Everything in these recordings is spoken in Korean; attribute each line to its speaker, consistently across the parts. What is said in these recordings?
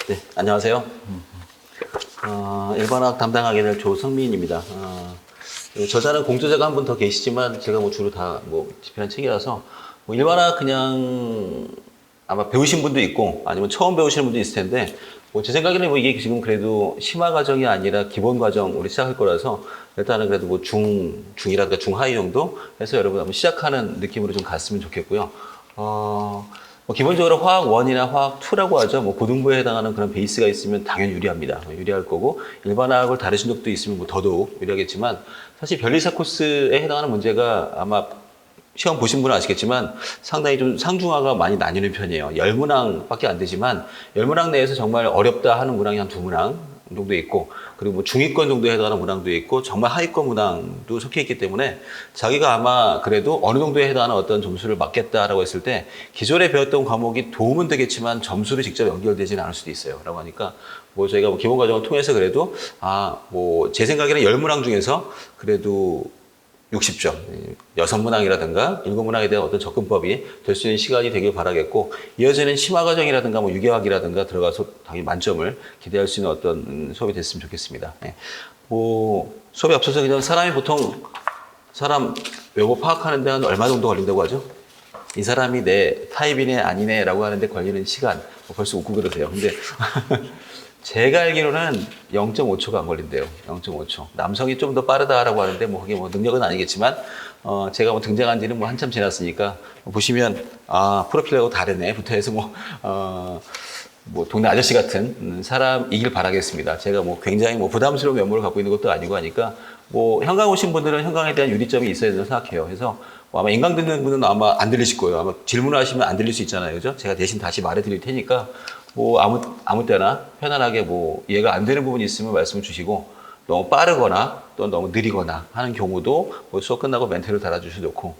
Speaker 1: 네, 안녕하세요. 일반학 담당하게 될 조성민입니다. 저자는 공저자가 한 분 더 계시지만 제가 뭐 주로 다 뭐 집필한 책이라서 뭐 일반학 그냥 아마 배우신 분도 있고 아니면 처음 배우시는 분도 있을 텐데 뭐 제 생각에는 뭐 이게 지금 그래도 심화 과정이 아니라 기본 과정으로 시작할 거라서 일단은 그래도 뭐 중이라든가 중하위 정도 해서 여러분 한번 시작하는 느낌으로 좀 갔으면 좋겠고요. 뭐 기본적으로 화학 1이나 화학 2라고 하죠. 뭐 고등부에 해당하는 그런 베이스가 있으면 당연히 유리합니다. 유리할 거고 일반학을 다루신 적도 있으면 뭐 더더욱 유리하겠지만 사실 변리사 코스에 해당하는 문제가 아마 시험 보신 분은 아시겠지만 상당히 좀 상중하가 많이 나뉘는 편이에요. 10문항밖에 안 되지만 10문항 내에서 정말 어렵다 하는 문항이 한 2문항 정도 있고 그리고 뭐 중위권 정도에 해당하는 문항도 있고 정말 하위권 문항도 섞여 있기 때문에 자기가 아마 그래도 어느 정도에 해당하는 어떤 점수를 맞겠다라고 했을 때 기존에 배웠던 과목이 도움은 되겠지만 점수로 직접 연결되지는 않을 수도 있어요. 라고 하니까 뭐 저희가 뭐 기본 과정을 통해서 그래도 뭐 제 생각에는 10문항 중에서 그래도 60점, 6문항이라든가 7문항에 대한 어떤 접근법이 될 수 있는 시간이 되길 바라겠고 이어지는 심화 과정이라든가 뭐 유기화학이라든가 들어가서 당연히 만점을 기대할 수 있는 어떤 수업이 됐으면 좋겠습니다. 뭐 수업에 앞서서 그냥 사람이 보통 사람 외모 파악하는 데는 얼마 정도 걸린다고 하죠? 이 사람이 내 타입이네 아니네 라고 하는데 걸리는 시간 벌써 웃고 그러세요. 근데 제가 알기로는 0.5초가 안 걸린대요. 0.5초. 남성이 좀 더 빠르다라고 하는데 뭐 그게 뭐 능력은 아니겠지만 제가 뭐 등장한 지는 뭐 한참 지났으니까 보시면 프로필하고 다르네부터 해서 뭐 동네 아저씨 같은 사람이길 바라겠습니다. 제가 뭐 굉장히 뭐 부담스러운 면모를 갖고 있는 것도 아니고 하니까 뭐 현강 오신 분들은 현강에 대한 유리점이 있어야 된다고 생각해요. 그래서 뭐 아마 인강 듣는 분은 아마 안 들리실 거예요. 아마 질문을 하시면 안 들릴 수 있잖아요. 그죠? 제가 대신 다시 말해 드릴 테니까 뭐 아무 때나 편안하게 뭐 이해가 안 되는 부분이 있으면 말씀을 주시고 너무 빠르거나 또 너무 느리거나 하는 경우도 뭐 수업 끝나고 멘트를 달아주셔도 좋고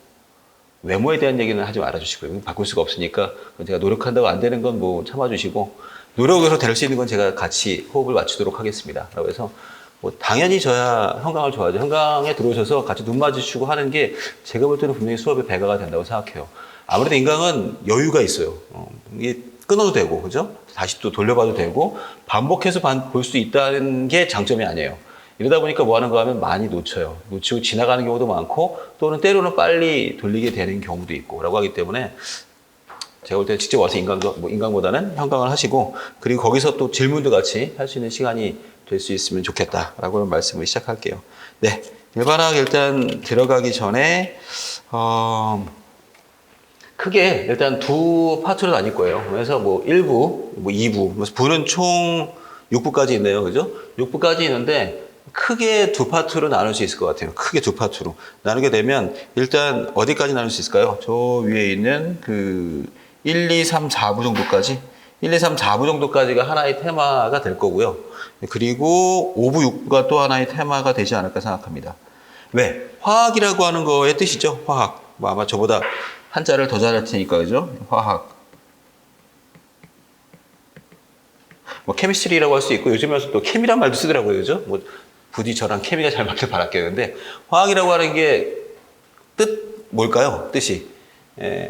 Speaker 1: 외모에 대한 얘기는 하지 말아주시고요. 바꿀 수가 없으니까 제가 노력한다고 안 되는 건 뭐 참아주시고 노력으로 될 수 있는 건 제가 같이 호흡을 맞추도록 하겠습니다. 라고 해서 뭐 당연히 저야 현강을 좋아하죠. 현강에 들어오셔서 같이 눈 마주치고 하는 게 제가 볼 때는 분명히 수업의 배가가 된다고 생각해요. 아무래도 인강은 여유가 있어요. 이게 끊어도 되고, 그죠? 다시 또 돌려봐도 되고, 반복해서 볼 수 있다는 게 장점이 아니에요. 이러다 보니까 뭐 하는가 하면 많이 놓쳐요. 놓치고 지나가는 경우도 많고, 또는 때로는 빨리 돌리게 되는 경우도 있고, 라고 하기 때문에, 제가 볼 때 직접 와서 인강보다는 현강을 하시고, 그리고 거기서 또 질문도 같이 할 수 있는 시간이 될 수 있으면 좋겠다라고 하는 말씀을 시작할게요. 네. 일반학 일단 들어가기 전에, 크게 일단 두 파트로 나뉠 거예요. 그래서 뭐 1부, 뭐 2부, 부는 총 6부까지 있네요. 그죠? 6부까지 있는데 크게 두 파트로 나눌 수 있을 것 같아요. 크게 두 파트로. 나누게 되면 일단 어디까지 나눌 수 있을까요? 저 위에 있는 그 1, 2, 3, 4부 정도까지 1, 2, 3, 4부 정도까지가 하나의 테마가 될 거고요. 그리고 5부, 6부가 또 하나의 테마가 되지 않을까 생각합니다. 왜? 화학이라고 하는 거의 뜻이죠. 화학. 뭐 아마 저보다 한자를 더 잘할 테니까, 그죠? 화학. 뭐, 케미스트리라고 할 수 있고, 요즘에 또 케미란 말도 쓰더라고요, 그죠? 뭐, 부디 저랑 케미가 잘 맞길 바랄게요. 근데, 화학이라고 하는 게, 뭘까요? 뜻이.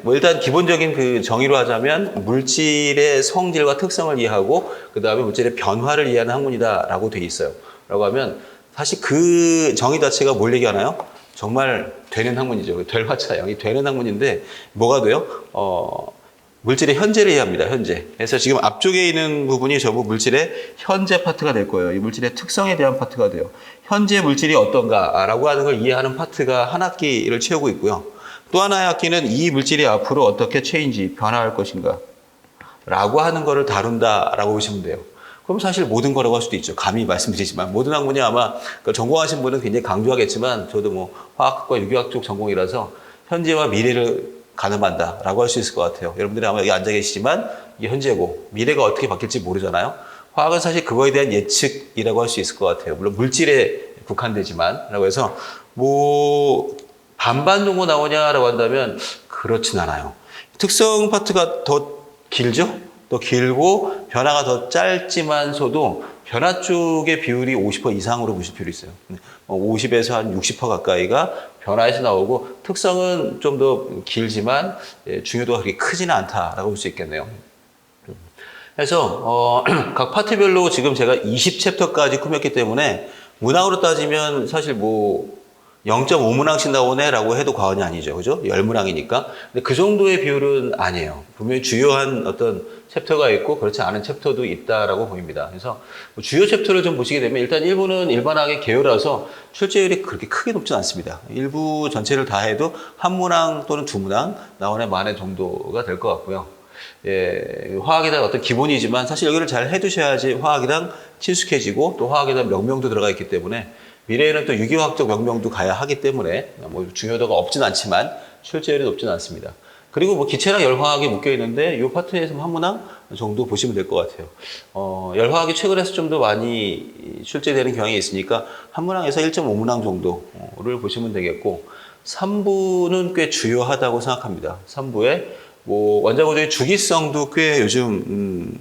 Speaker 1: 뭐, 일단 기본적인 그 정의로 하자면, 물질의 성질과 특성을 이해하고, 그 다음에 물질의 변화를 이해하는 학문이다라고 돼 있어요. 라고 하면, 사실 그 정의 자체가 뭘 얘기하나요? 정말 되는 학문이죠. 될 화자 영이 되는 학문인데 뭐가 돼요? 물질의 현재를 이해합니다. 현재. 그래서 지금 앞쪽에 있는 부분이 전부 물질의 현재 파트가 될 거예요. 이 물질의 특성에 대한 파트가 돼요. 현재 물질이 어떤가라고 하는 걸 이해하는 파트가 한 학기를 채우고 있고요. 또 하나의 학기는 이 물질이 앞으로 어떻게 변화할 것인가 라고 하는 거를 다룬다라고 보시면 돼요. 그럼 사실 모든 거라고 할 수도 있죠. 감히 말씀드리지만 모든 학문이 아마 전공하신 분은 굉장히 강조하겠지만 저도 뭐 화학과 유기학 쪽 전공이라서 현재와 미래를 가늠한다라고 할 수 있을 것 같아요. 여러분들이 아마 여기 앉아 계시지만 이게 현재고 미래가 어떻게 바뀔지 모르잖아요. 화학은 사실 그거에 대한 예측이라고 할 수 있을 것 같아요. 물론 물질에 국한되지만 라고 해서 뭐 반반 정도 나오냐라고 한다면 그렇진 않아요. 특성 파트가 더 길죠? 더 길고 변화가 더 짧지만서도 변화 쪽의 비율이 50% 이상으로 보실 필요 있어요. 50에서 한 60% 가까이가 변화에서 나오고 특성은 좀 더 길지만 중요도가 그렇게 크지는 않다라고 볼 수 있겠네요. 그래서 각 파트별로 지금 제가 20챕터까지 꾸몄기 때문에 문항으로 따지면 사실 뭐 0.5문항씩 나오네라고 해도 과언이 아니죠. 그죠? 10문항이니까. 근데 그 정도의 비율은 아니에요. 분명히 주요한 어떤 챕터가 있고 그렇지 않은 챕터도 있다라고 보입니다. 그래서 뭐 주요 챕터를 좀 보시게 되면 일단 1부는 일반학의 개요라서 출제율이 그렇게 크게 높진 않습니다. 1부 전체를 다 해도 한 문항 또는 두 문항 나오는 만회 정도가 될 것 같고요. 예, 화학에 대한 어떤 기본이지만 사실 여기를 잘 해두셔야지 화학에 대한 친숙해지고 또 화학에 대한 명명도 들어가 있기 때문에 미래에는 또 유기화학적 명명도 가야 하기 때문에 뭐 중요도가 없진 않지만 출제율이 높지는 않습니다. 그리고 뭐 기체랑 열화학이 묶여 있는데 이 파트에서 한 문항 정도 보시면 될 것 같아요. 열화학이 최근에서 좀 더 많이 출제되는 경향이 있으니까 한 문항에서 1.5문항 정도를 보시면 되겠고 3부는 꽤 주요하다고 생각합니다. 3부에 뭐 원자구조의 주기성도 꽤 요즘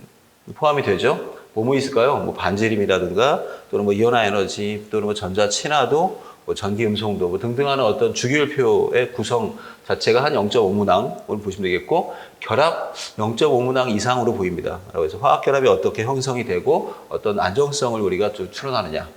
Speaker 1: 포함이 되죠. 뭐뭐 있을까요? 뭐 반지름이라든가 또는 뭐 이온화 에너지 또는 뭐 전자 친화도 뭐 전기 음성도 뭐 등등 하는 어떤 주기율표의 구성 자체가 한 0.5문항을 보시면 되겠고 결합 0.5문항 이상으로 보입니다. 그래서 화학 결합이 어떻게 형성이 되고 어떤 안정성을 우리가 좀 추론하느냐.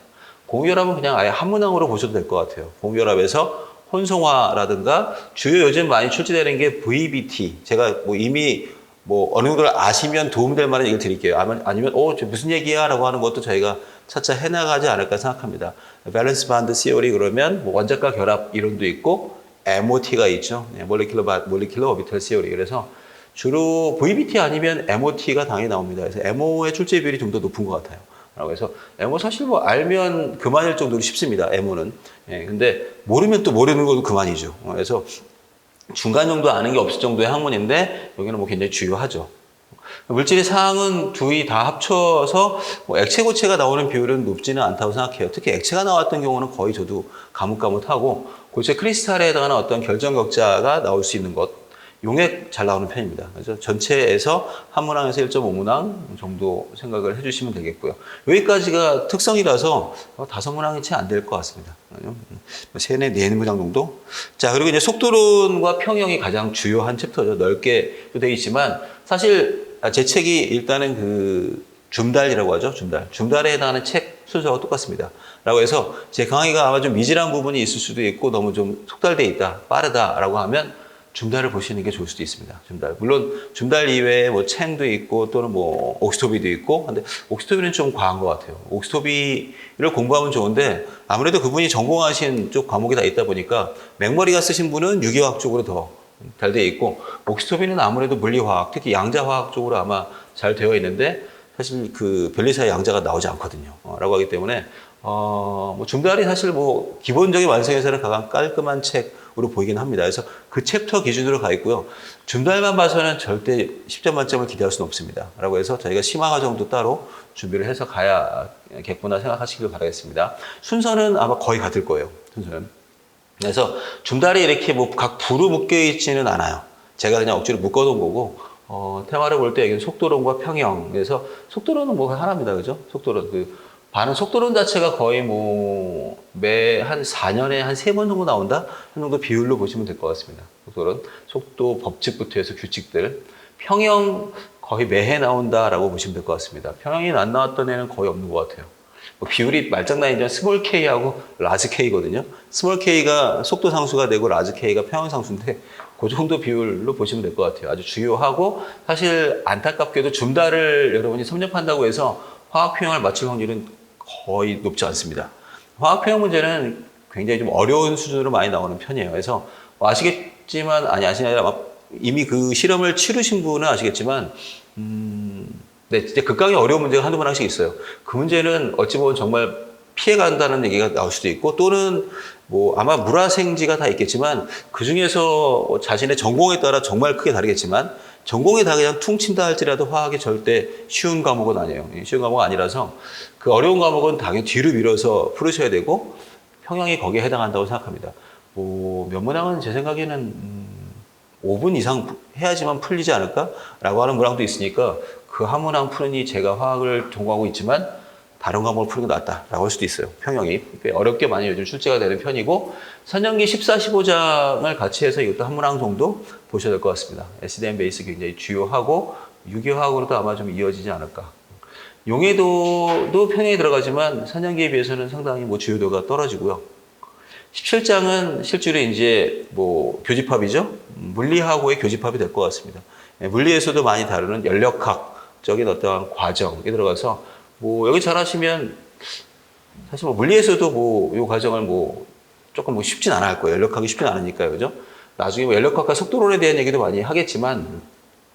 Speaker 1: 공유결합은 그냥 아예 한 문항으로 보셔도 될 것 같아요. 공유결합에서 혼성화라든가 주요 요즘 많이 출제되는 게 VBT. 제가 뭐 이미 뭐 어느 정도를 아시면 도움될 만한 얘기를 드릴게요. 아니면 저 무슨 얘기야? 라고 하는 것도 저희가 차차 해나가지 않을까 생각합니다. 밸런스 반드 시오리 그러면 뭐 원자과 결합 이론도 있고 MOT가 있죠. 몰리큘러 오비탈 시오리. 그래서 주로 VBT 아니면 MOT가 당연히 나옵니다. 그래서 MO의 출제 비율이 좀 더 높은 것 같아요. 그래서 MO 사실 뭐 알면 그만일 정도로 쉽습니다. MO는. 예, 근데 모르면 또 모르는 것도 그만이죠. 그래서 중간 정도 아는 게 없을 정도의 학문인데 여기는 뭐 굉장히 주요하죠. 물질의 사항은 둘이 다 합쳐서 뭐 액체 고체가 나오는 비율은 높지는 않다고 생각해요. 특히 액체가 나왔던 경우는 거의 저도 가뭇가뭇하고 고체 크리스탈에 해당하는 어떤 결정격자가 나올 수 있는 것 용액 잘 나오는 편입니다. 그래서 전체에서 한 문항에서 1.5문항 정도 생각을 해주시면 되겠고요. 여기까지가 특성이라서 5문항이 채 안 될 것 같습니다. 3, 4, 4문항 정도? 자, 그리고 이제 속도론과 평형이 가장 주요한 챕터죠. 넓게 되어 있지만 사실 제 책이 일단은 그 줌달이라고 하죠. 줌달에 해당하는 책 순서가 똑같습니다. 라고 해서 제 강의가 아마 좀 미진한 부분이 있을 수도 있고 너무 좀 속달돼 있다, 빠르다라고 하면 줌달을 보시는 게 좋을 수도 있습니다. 줌달. 물론 줌달 이외에 뭐 챙도 있고 또는 뭐 옥스토비도 있고 근데 옥스토비는 좀 과한 것 같아요. 옥스토비를 공부하면 좋은데 아무래도 그분이 전공하신 쪽 과목이 다 있다 보니까 맥머리가 쓰신 분은 유기화학 쪽으로 더 잘 되어 있고 옥스토비는 아무래도 물리화학, 특히 양자화학 쪽으로 아마 잘 되어 있는데 사실 그 변리사의 양자가 나오지 않거든요. 라고 하기 때문에 뭐 줌달이 사실 뭐 기본적인 완성에서는 가장 깔끔한 책으로 보이긴 합니다. 그래서 그 챕터 기준으로 가 있고요. 줌달만 봐서는 절대 10점 만점을 기대할 수는 없습니다. 라고 해서 저희가 심화 과정도 따로 준비를 해서 가야겠구나 생각하시길 바라겠습니다. 순서는 아마 거의 같을 거예요. 순서는. 그래서 줌달이 이렇게 뭐 각 부로 묶여 있지는 않아요. 제가 그냥 억지로 묶어놓은 거고 테마를 볼 때 여기는 속도론과 평형. 그래서 속도론은 뭐 하나입니다. 그죠? 속도론. 반응 속도론 자체가 거의 뭐 매 한 4년에 한 3번 정도 나온다? 한 정도 비율로 보시면 될 것 같습니다. 속도론. 속도 법칙부터 해서 규칙들. 평형 거의 매해 나온다라고 보시면 될 것 같습니다. 평형이 안 나왔던 애는 거의 없는 것 같아요. 뭐 비율이 말장난이지만 스몰 K하고 라지 K거든요. 스몰 K가 속도 상수가 되고 라지 K가 평형 상수인데 그 정도 비율로 보시면 될 것 같아요. 아주 주요하고 사실 안타깝게도 줌달을 여러분이 섭렵한다고 해서 화학평형을 맞출 확률은 거의 높지 않습니다. 화학평형 문제는 굉장히 좀 어려운 수준으로 많이 나오는 편이에요. 그래서 아시겠지만 아시는 아니라 이미 그 실험을 치르신 분은 아시겠지만 네, 진짜 극강의 어려운 문제가 한두 번씩 있어요. 그 문제는 어찌 보면 정말 피해간다는 얘기가 나올 수도 있고 또는 뭐 아마 물화생지가 다 있겠지만 그 중에서 자신의 전공에 따라 정말 크게 다르겠지만 전공이 다 그냥 퉁친다 할지라도 화학이 절대 쉬운 과목은 아니에요. 쉬운 과목은 아니라서 그 어려운 과목은 당연히 뒤로 밀어서 풀으셔야 되고 평형이 거기에 해당한다고 생각합니다. 뭐 몇 문항은 제 생각에는 5분 이상 해야지만 풀리지 않을까라고 하는 문항도 있으니까 그 한 문항 푸느니 제가 화학을 전공하고 있지만 다른 과목을 푸는 게 낫다라고 할 수도 있어요. 평형이 꽤 어렵게 많이 요즘 출제가 되는 편이고 선형기 14, 15장을 같이 해서 이것도 한 문항 정도 보셔야 될 것 같습니다. SDM 베이스 굉장히 주요하고 유기화학으로도 아마 좀 이어지지 않을까. 용해도도 평형에 들어가지만 산염기에 비해서는 상당히 뭐 주요도가 떨어지고요. 17장은 실제로 이제 뭐 교집합이죠. 물리하고의 교집합이 될 것 같습니다. 물리에서도 많이 다루는 연력학적인 어떠한 과정에 들어가서 뭐 여기 잘하시면 사실 뭐 물리에서도 뭐 이 과정을 뭐 조금 뭐 쉽진 않아 할 거예요. 연력학이 쉽진 않으니까요. 그죠? 나중에 뭐 연력학과 속도론에 대한 얘기도 많이 하겠지만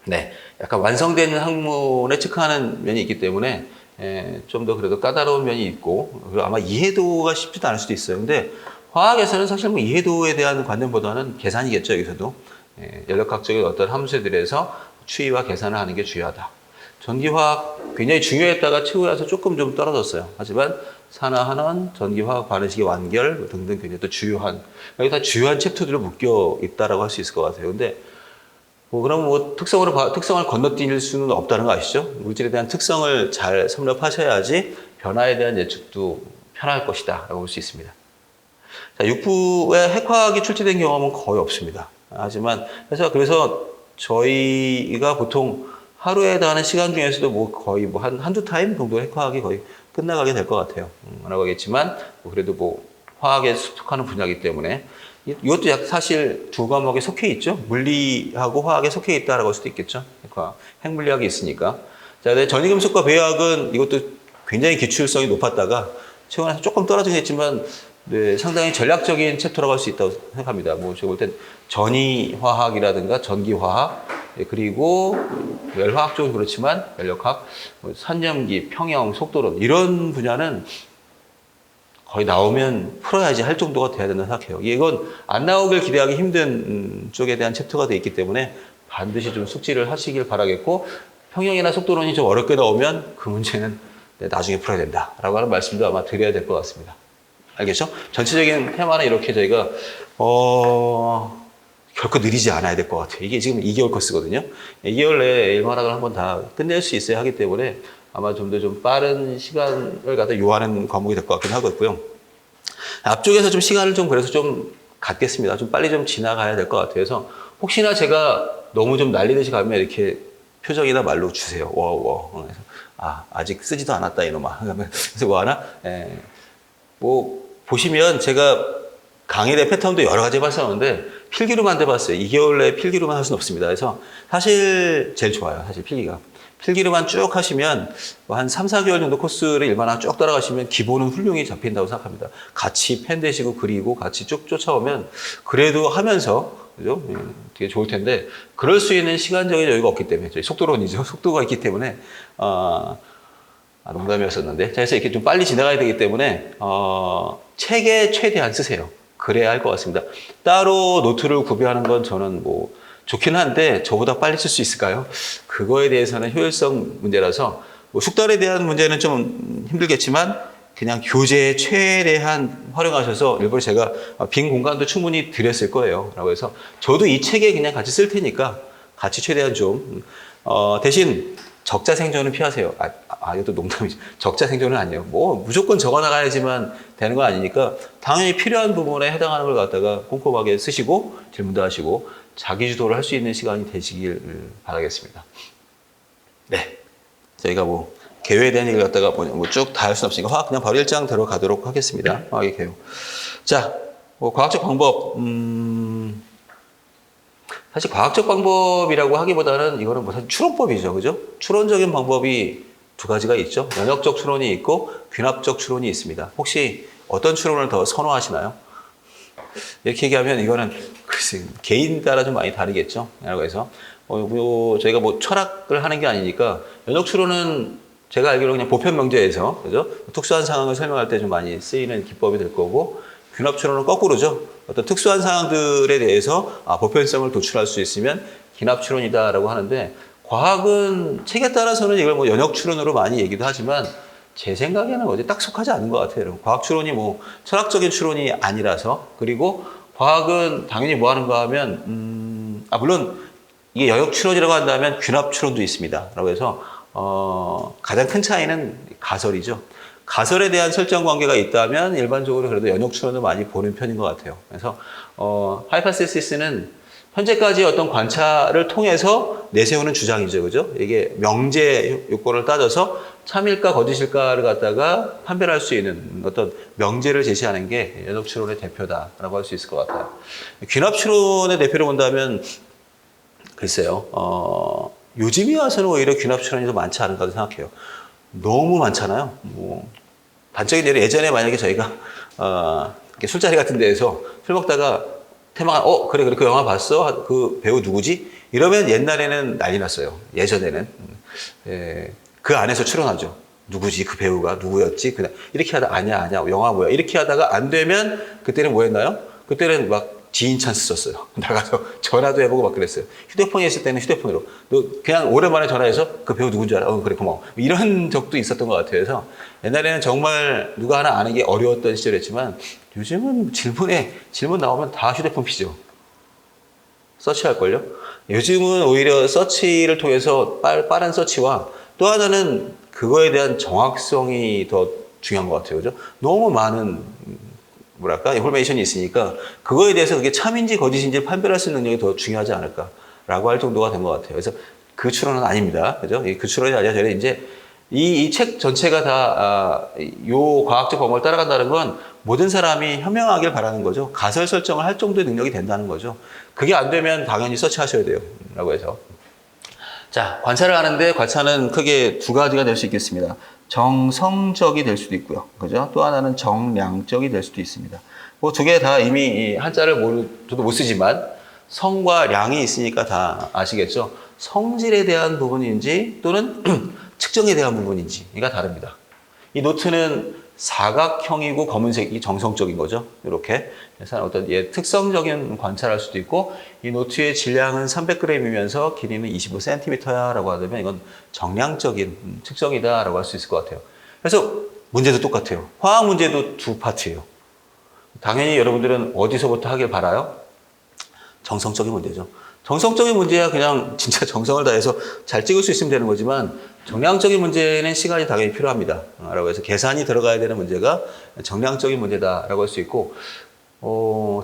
Speaker 1: 네, 약간 완성된 학문에 측하는 면이 있기 때문에 좀 더 그래도 까다로운 면이 있고 그리고 아마 이해도가 쉽지도 않을 수도 있어요. 근데 화학에서는 사실 뭐 이해도에 대한 관념보다는 계산이겠죠. 여기서도 연력학적인 어떤 함수들에서 추이와 계산을 하는 게 중요하다. 전기화학 굉장히 중요했다가 최후에 와서 조금 좀 떨어졌어요. 하지만 산화환원, 전기화학 반응식의 완결 등등 굉장히 또 주요한 여기 다 주요한 챕터들로 묶여 있다라고 할 수 있을 것 같아요. 근데 뭐 그럼 뭐 특성을 건너뛸 수는 없다는 거 아시죠? 물질에 대한 특성을 잘 섭렵하셔야지 변화에 대한 예측도 편할 것이다라고 볼 수 있습니다. 자, 육부에 핵화학이 출제된 경험은 거의 없습니다. 하지만 그래서 저희가 보통 하루에 해당하는 시간 중에서도 뭐 거의 뭐 한두 타임 정도 핵화학이 거의 끝나가게 될 것 같아요. 라고 하겠지만 뭐 그래도 화학에 속하는 분야이기 때문에 이것도 사실 두 과목에 속해 있죠. 물리하고 화학에 속해 있다라고 할 수도 있겠죠. 핵물리학이 있으니까. 자, 네, 전기금속과 배화학은 이것도 굉장히 기출성이 높았다가 최근에 조금 떨어지긴 했지만 네, 상당히 전략적인 챕터라고 할 수 있다고 생각합니다. 뭐 제가 볼 땐 전이화학이라든가 전기화학 그리고 열화학 쪽은 그렇지만 연력학, 산염기, 평형, 속도론 이런 분야는 거의 나오면 풀어야지 할 정도가 돼야 된다고 생각해요. 이건 안 나오길 기대하기 힘든 쪽에 대한 챕터가 되어 있기 때문에 반드시 좀 숙지를 하시길 바라겠고 평형이나 속도론이 좀 어렵게 나오면 그 문제는 나중에 풀어야 된다라고 하는 말씀도 아마 드려야 될 것 같습니다. 알겠죠? 전체적인 테마는 이렇게 저희가 결코 느리지 않아야 될 것 같아요. 이게 지금 2개월 코스거든요. 2개월 내에 일반학을 한번 다 끝낼 수 있어야 하기 때문에 아마 좀 더 좀 빠른 시간을 갖다 요하는 과목이 될 것 같긴 하겠고요. 앞쪽에서 좀 시간을 좀 그래서 좀 갖겠습니다. 좀 빨리 좀 지나가야 될 것 같아서 혹시나 제가 너무 좀 날리듯이 가면 이렇게 표정이나 말로 주세요. 그래서 아직 쓰지도 않았다 이놈아. 그래서 뭐 하나? 뭐 보시면 제가 강의대 패턴도 여러 가지 해봤었는데 필기로만 해봤어요. 2개월 내에 필기로만 할 수는 없습니다. 그래서 사실 제일 좋아요. 사실 필기가. 필기로만 쭉 하시면 한 3, 4개월 정도 코스를 일반화 쭉 따라가시면 기본은 훌륭히 잡힌다고 생각합니다. 같이 펜 대시고 그리고 같이 쭉 쫓아오면 그래도 하면서 그죠? 되게 좋을 텐데 그럴 수 있는 시간적인 여유가 없기 때문에 저희 속도론이죠. 속도가 있기 때문에 농담이었었는데 그래서 이렇게 좀 빨리 지나가야 되기 때문에 책에 최대한 쓰세요. 그래야 할 것 같습니다. 따로 노트를 구비하는 건 저는 뭐 좋긴 한데 저보다 빨리 쓸 수 있을까요? 그거에 대해서는 효율성 문제라서 뭐 숙달에 대한 문제는 좀 힘들겠지만 그냥 교재에 최대한 활용하셔서 일부러 제가 빈 공간도 충분히 드렸을 거예요. 라고 해서 저도 이 책에 그냥 같이 쓸 테니까 같이 최대한 좀 대신 적자 생존은 피하세요. 이것도 농담이죠. 적자 생존은 아니에요. 뭐 무조건 적어 나가야지만 되는 거 아니니까 당연히 필요한 부분에 해당하는 걸 갖다가 꼼꼼하게 쓰시고 질문도 하시고 자기 주도를 할 수 있는 시간이 되시길 바라겠습니다. 네, 저희가 뭐 개요에 대한 얘기를 갖다가 뭐 쭉 다 할 수는 없으니까 화학 그냥 바로 1장 들어가도록 하겠습니다. 화학의 개요. 자, 뭐 과학적 방법. 사실 과학적 방법이라고 하기보다는 이거는 뭐 사실 추론법이죠. 그죠? 추론적인 방법이 두 가지가 있죠. 연역적 추론이 있고 귀납적 추론이 있습니다. 혹시 어떤 추론을 더 선호하시나요? 이렇게 얘기하면 이거는 글쎄 개인 따라 좀 많이 다르겠죠. 라고 해서 저희가 뭐 철학을 하는 게 아니니까 연역 추론은 제가 알기로 그냥 보편 명제에서 그죠? 특수한 상황을 설명할 때 좀 많이 쓰이는 기법이 될 거고 귀납 추론은 거꾸로죠. 어떤 특수한 상황들에 대해서 보편성을 도출할 수 있으면 귀납 추론이다라고 하는데 과학은 책에 따라서는 이걸 뭐 연역 추론으로 많이 얘기도 하지만 제 생각에는 어디 딱 속하지 않은 것 같아요. 과학 추론이 뭐 철학적인 추론이 아니라서 그리고 과학은 당연히 뭐 하는가 하면 물론 이게 연역 추론이라고 한다면 귀납 추론도 있습니다. 라고 해서 가장 큰 차이는 가설이죠. 가설에 대한 설정 관계가 있다면 일반적으로 그래도 연역 추론을 많이 보는 편인 것 같아요. 그래서 하이파세시스는 현재까지 어떤 관찰을 통해서 내세우는 주장이죠. 그죠? 이게 명제 요건을 따져서 참일까 거짓일까를 갖다가 판별할 수 있는 어떤 명제를 제시하는 게 연속 추론의 대표다라고 할 수 있을 것 같아요. 귀납 추론의 대표로 본다면 글쎄요. 요즘에 와서는 오히려 귀납 추론이 더 많지 않은가 생각해요. 너무 많잖아요. 뭐 단적인 예로 예전에 만약에 저희가 이렇게 술자리 같은 데에서 술 먹다가 테마가 그래 그 영화 봤어? 그 배우 누구지? 이러면 옛날에는 난리 났어요. 예전에는 그 안에서 추론하죠. 누구지? 그 배우가 누구였지? 그냥 이렇게 하다 아니야 영화 뭐야? 이렇게 하다가 안 되면 그때는 뭐 했나요? 그때는 막 지인 찬스 썼어요. 나가서 전화도 해보고 막 그랬어요. 휴대폰이 있을 때는 휴대폰으로. 너 그냥 오랜만에 전화해서 그 배우 누군지 알아? 그래 고마워. 이런 적도 있었던 것 같아요. 그래서 옛날에는 정말 누가 하나 아는 게 어려웠던 시절이었지만 요즘은 질문 나오면 다 휴대폰 피죠. 서치할걸요? 요즘은 오히려 서치를 통해서 빠른 서치와 또 하나는 그거에 대한 정확성이 더 중요한 것 같아요. 그죠? 너무 많은 인포메이션이 있으니까 그거에 대해서 그게 참인지 거짓인지 판별할 수 있는 능력이 더 중요하지 않을까라고 할 정도가 된 것 같아요. 그래서 그 추론은 아닙니다. 그죠? 그 추론이 아니라 저는 이제 이 책 전체가 다 요 과학적 방법을 따라간다는 건 모든 사람이 현명하길 바라는 거죠. 가설 설정을 할 정도의 능력이 된다는 거죠. 그게 안 되면 당연히 서치하셔야 돼요. 라고 해서. 자, 관찰을 하는데 관찰은 크게 두 가지가 될 수 있겠습니다. 정성적이 될 수도 있고요. 그죠? 또 하나는 정량적이 될 수도 있습니다. 뭐 두 개 다 이미 한자를 저도 못 쓰지만 성과 량이 있으니까 다 아시겠죠? 성질에 대한 부분인지 또는 측정에 대한 부분인지가 다릅니다. 이 노트는 사각형이고 검은색이 정성적인 거죠. 이렇게. 그래서 어떤 특성적인 관찰할 수도 있고, 이 노트의 질량은 300g이면서 길이는 25cm야 라고 하면 이건 정량적인 측정이다 라고 할 수 있을 것 같아요. 그래서 문제도 똑같아요. 화학 문제도 두 파트예요. 당연히 여러분들은 어디서부터 하길 바라요? 정성적인 문제죠. 정성적인 문제야 그냥 진짜 정성을 다해서 잘 찍을 수 있으면 되는 거지만 정량적인 문제는 시간이 당연히 필요합니다. 라고 해서 계산이 들어가야 되는 문제가 정량적인 문제다라고 할 수 있고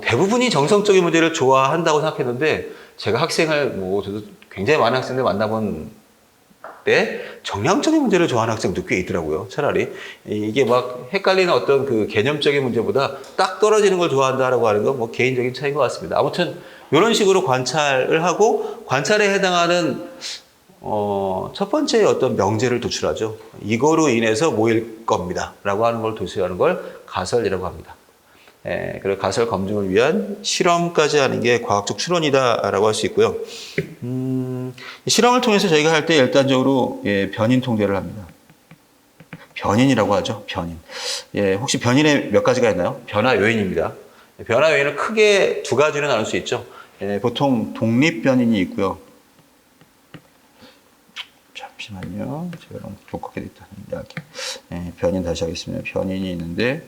Speaker 1: 대부분이 정성적인 문제를 좋아한다고 생각했는데 제가 저도 굉장히 많은 학생들 만나본 때 정량적인 문제를 좋아하는 학생도 꽤 있더라고요. 차라리 이게 막 헷갈리는 어떤 그 개념적인 문제보다 딱 떨어지는 걸 좋아한다라고 하는 건 뭐 개인적인 차이인 것 같습니다. 아무튼 이런 식으로 관찰을 하고 관찰에 해당하는 첫 번째 어떤 명제를 도출하죠. 이거로 인해서 뭐일 겁니다. 라고 하는 걸 도출하는 걸 가설이라고 합니다. 그리고 가설 검증을 위한 실험까지 하는 게 과학적 추론이다라고 할 수 있고요. 실험을 통해서 저희가 할 때 일단적으로 변인 통제를 합니다. 변인이라고 하죠. 변인. 혹시 변인에 몇 가지가 있나요? 변화 요인입니다. 변화 요인을 크게 두 가지로 나눌 수 있죠. 보통 독립 변인이 있고요. 잠시만요. 제가 너무 두껍게 됐다. 변인 다시 하겠습니다. 변인이 있는데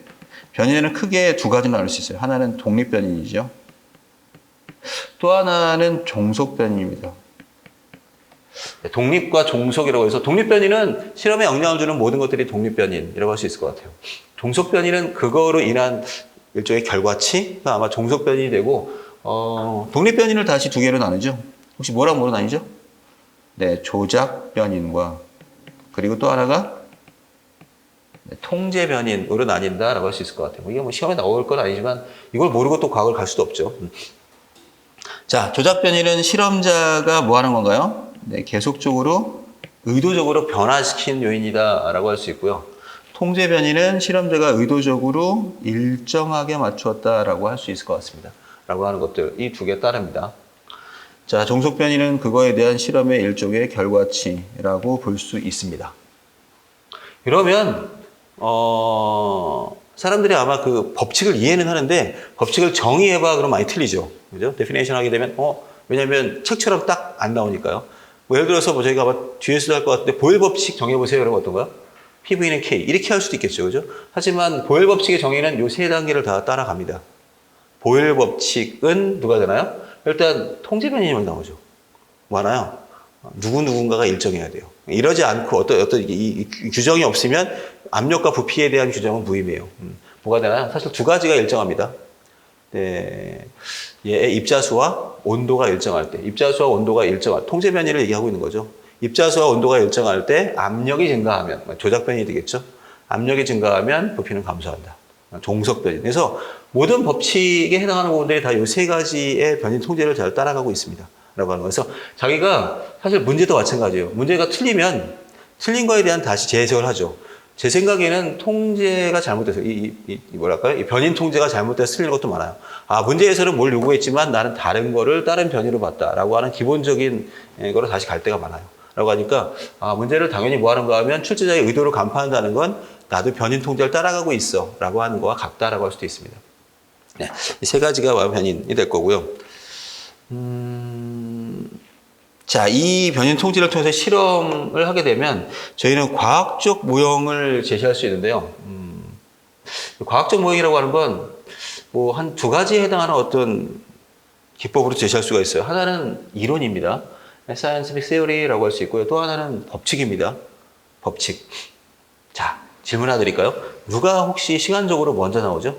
Speaker 1: 변인에는 크게 두 가지로 나눌 수 있어요. 하나는 독립 변인이죠. 또 하나는 종속 변인입니다. 독립과 종속이라고 해서 독립 변인은 실험에 영향을 주는 모든 것들이 독립 변인이라고 할 수 있을 것 같아요. 종속 변인은 그거로 인한 일종의 결과치가 아마 종속 변인이 되고 독립 변인을 다시 두 개로 나누죠. 혹시 뭐랑 뭐로 나뉘죠? 네, 조작 변인과 그리고 또 하나가 통제 변인으로 나뉜다라고 할 수 있을 것 같아요. 이게 뭐 시험에 나올 건 아니지만 이걸 모르고 또 과학을 갈 수도 없죠. 자, 조작 변인은 실험자가 뭐 하는 건가요? 네, 계속적으로 의도적으로 변화시킨 요인이다라고 할 수 있고요. 통제 변인은 실험자가 의도적으로 일정하게 맞추었다라고 할 수 있을 것 같습니다. 라고 하는 것들, 이 두 개 따릅니다. 자, 종속 변인은 그거에 대한 실험의 일종의 결과치라고 볼 수 있습니다. 이러면 사람들이 아마 그 법칙을 이해는 하는데 법칙을 정의해봐 그러면 많이 틀리죠. 그죠? 데피네이션 하게 되면 왜냐면 책처럼 딱 안 나오니까요. 뭐 예를 들어서 뭐 저희가 아마 뒤에서도 할 것 같은데 보일 법칙 정해보세요. 그러면 어떤가요? PV는 K 이렇게 할 수도 있겠죠. 그죠? 하지만 보일 법칙의 정의는 요 세 단계를 다 따라갑니다. 보일 법칙은 누가 되나요? 일단 통제 변인이 나오죠. 뭐 하나요? 누군가가 일정해야 돼요. 이러지 않고 어떤 이 규정이 없으면 압력과 부피에 대한 규정은 무의미해요. 뭐가 되나요? 사실 두 가지가 일정합니다. 네, 얘의 입자수와 온도가 일정할 때, 입자수와 온도가 일정할 통제 변이를 얘기하고 있는 거죠. 입자수와 온도가 일정할 때 압력이 증가하면, 조작 변이 되겠죠. 압력이 증가하면 부피는 감소한다. 종속 변이. 그래서 모든 법칙에 해당하는 부분들이 다 이 세 가지의 변이 통제를 잘 따라가고 있습니다. 라고 하는 거예요. 그래서 자기가 사실 문제도 마찬가지예요. 문제가 틀리면 틀린 거에 대한 다시 재해석을 하죠. 제 생각에는 통제가 잘못돼서 뭐랄까요? 이 변인 통제가 잘못돼서 틀린 것도 많아요. 아, 문제에서는 뭘 요구했지만 나는 다른 거를 다른 변이로 봤다라고 하는 기본적인 거로 다시 갈 때가 많아요. 라고 하니까 아, 문제를 당연히 뭐 하는가 하면 출제자의 의도를 간파한다는 건 나도 변인 통제를 따라가고 있어 라고 하는 거와 같다라고 할 수도 있습니다. 네, 이 세 가지가 변인이 될 거고요. 자, 이 변인 통제를 통해서 실험을 하게 되면 저희는 과학적 모형을 제시할 수 있는데요. 과학적 모형이라고 하는 건 뭐 한 두 가지에 해당하는 어떤 기법으로 제시할 수가 있어요. 하나는 이론입니다. scientific theory라고 할 수 있고요. 또 하나는 법칙입니다. 법칙. 자, 질문 하나 드릴까요? 누가 혹시 시간적으로 먼저 나오죠?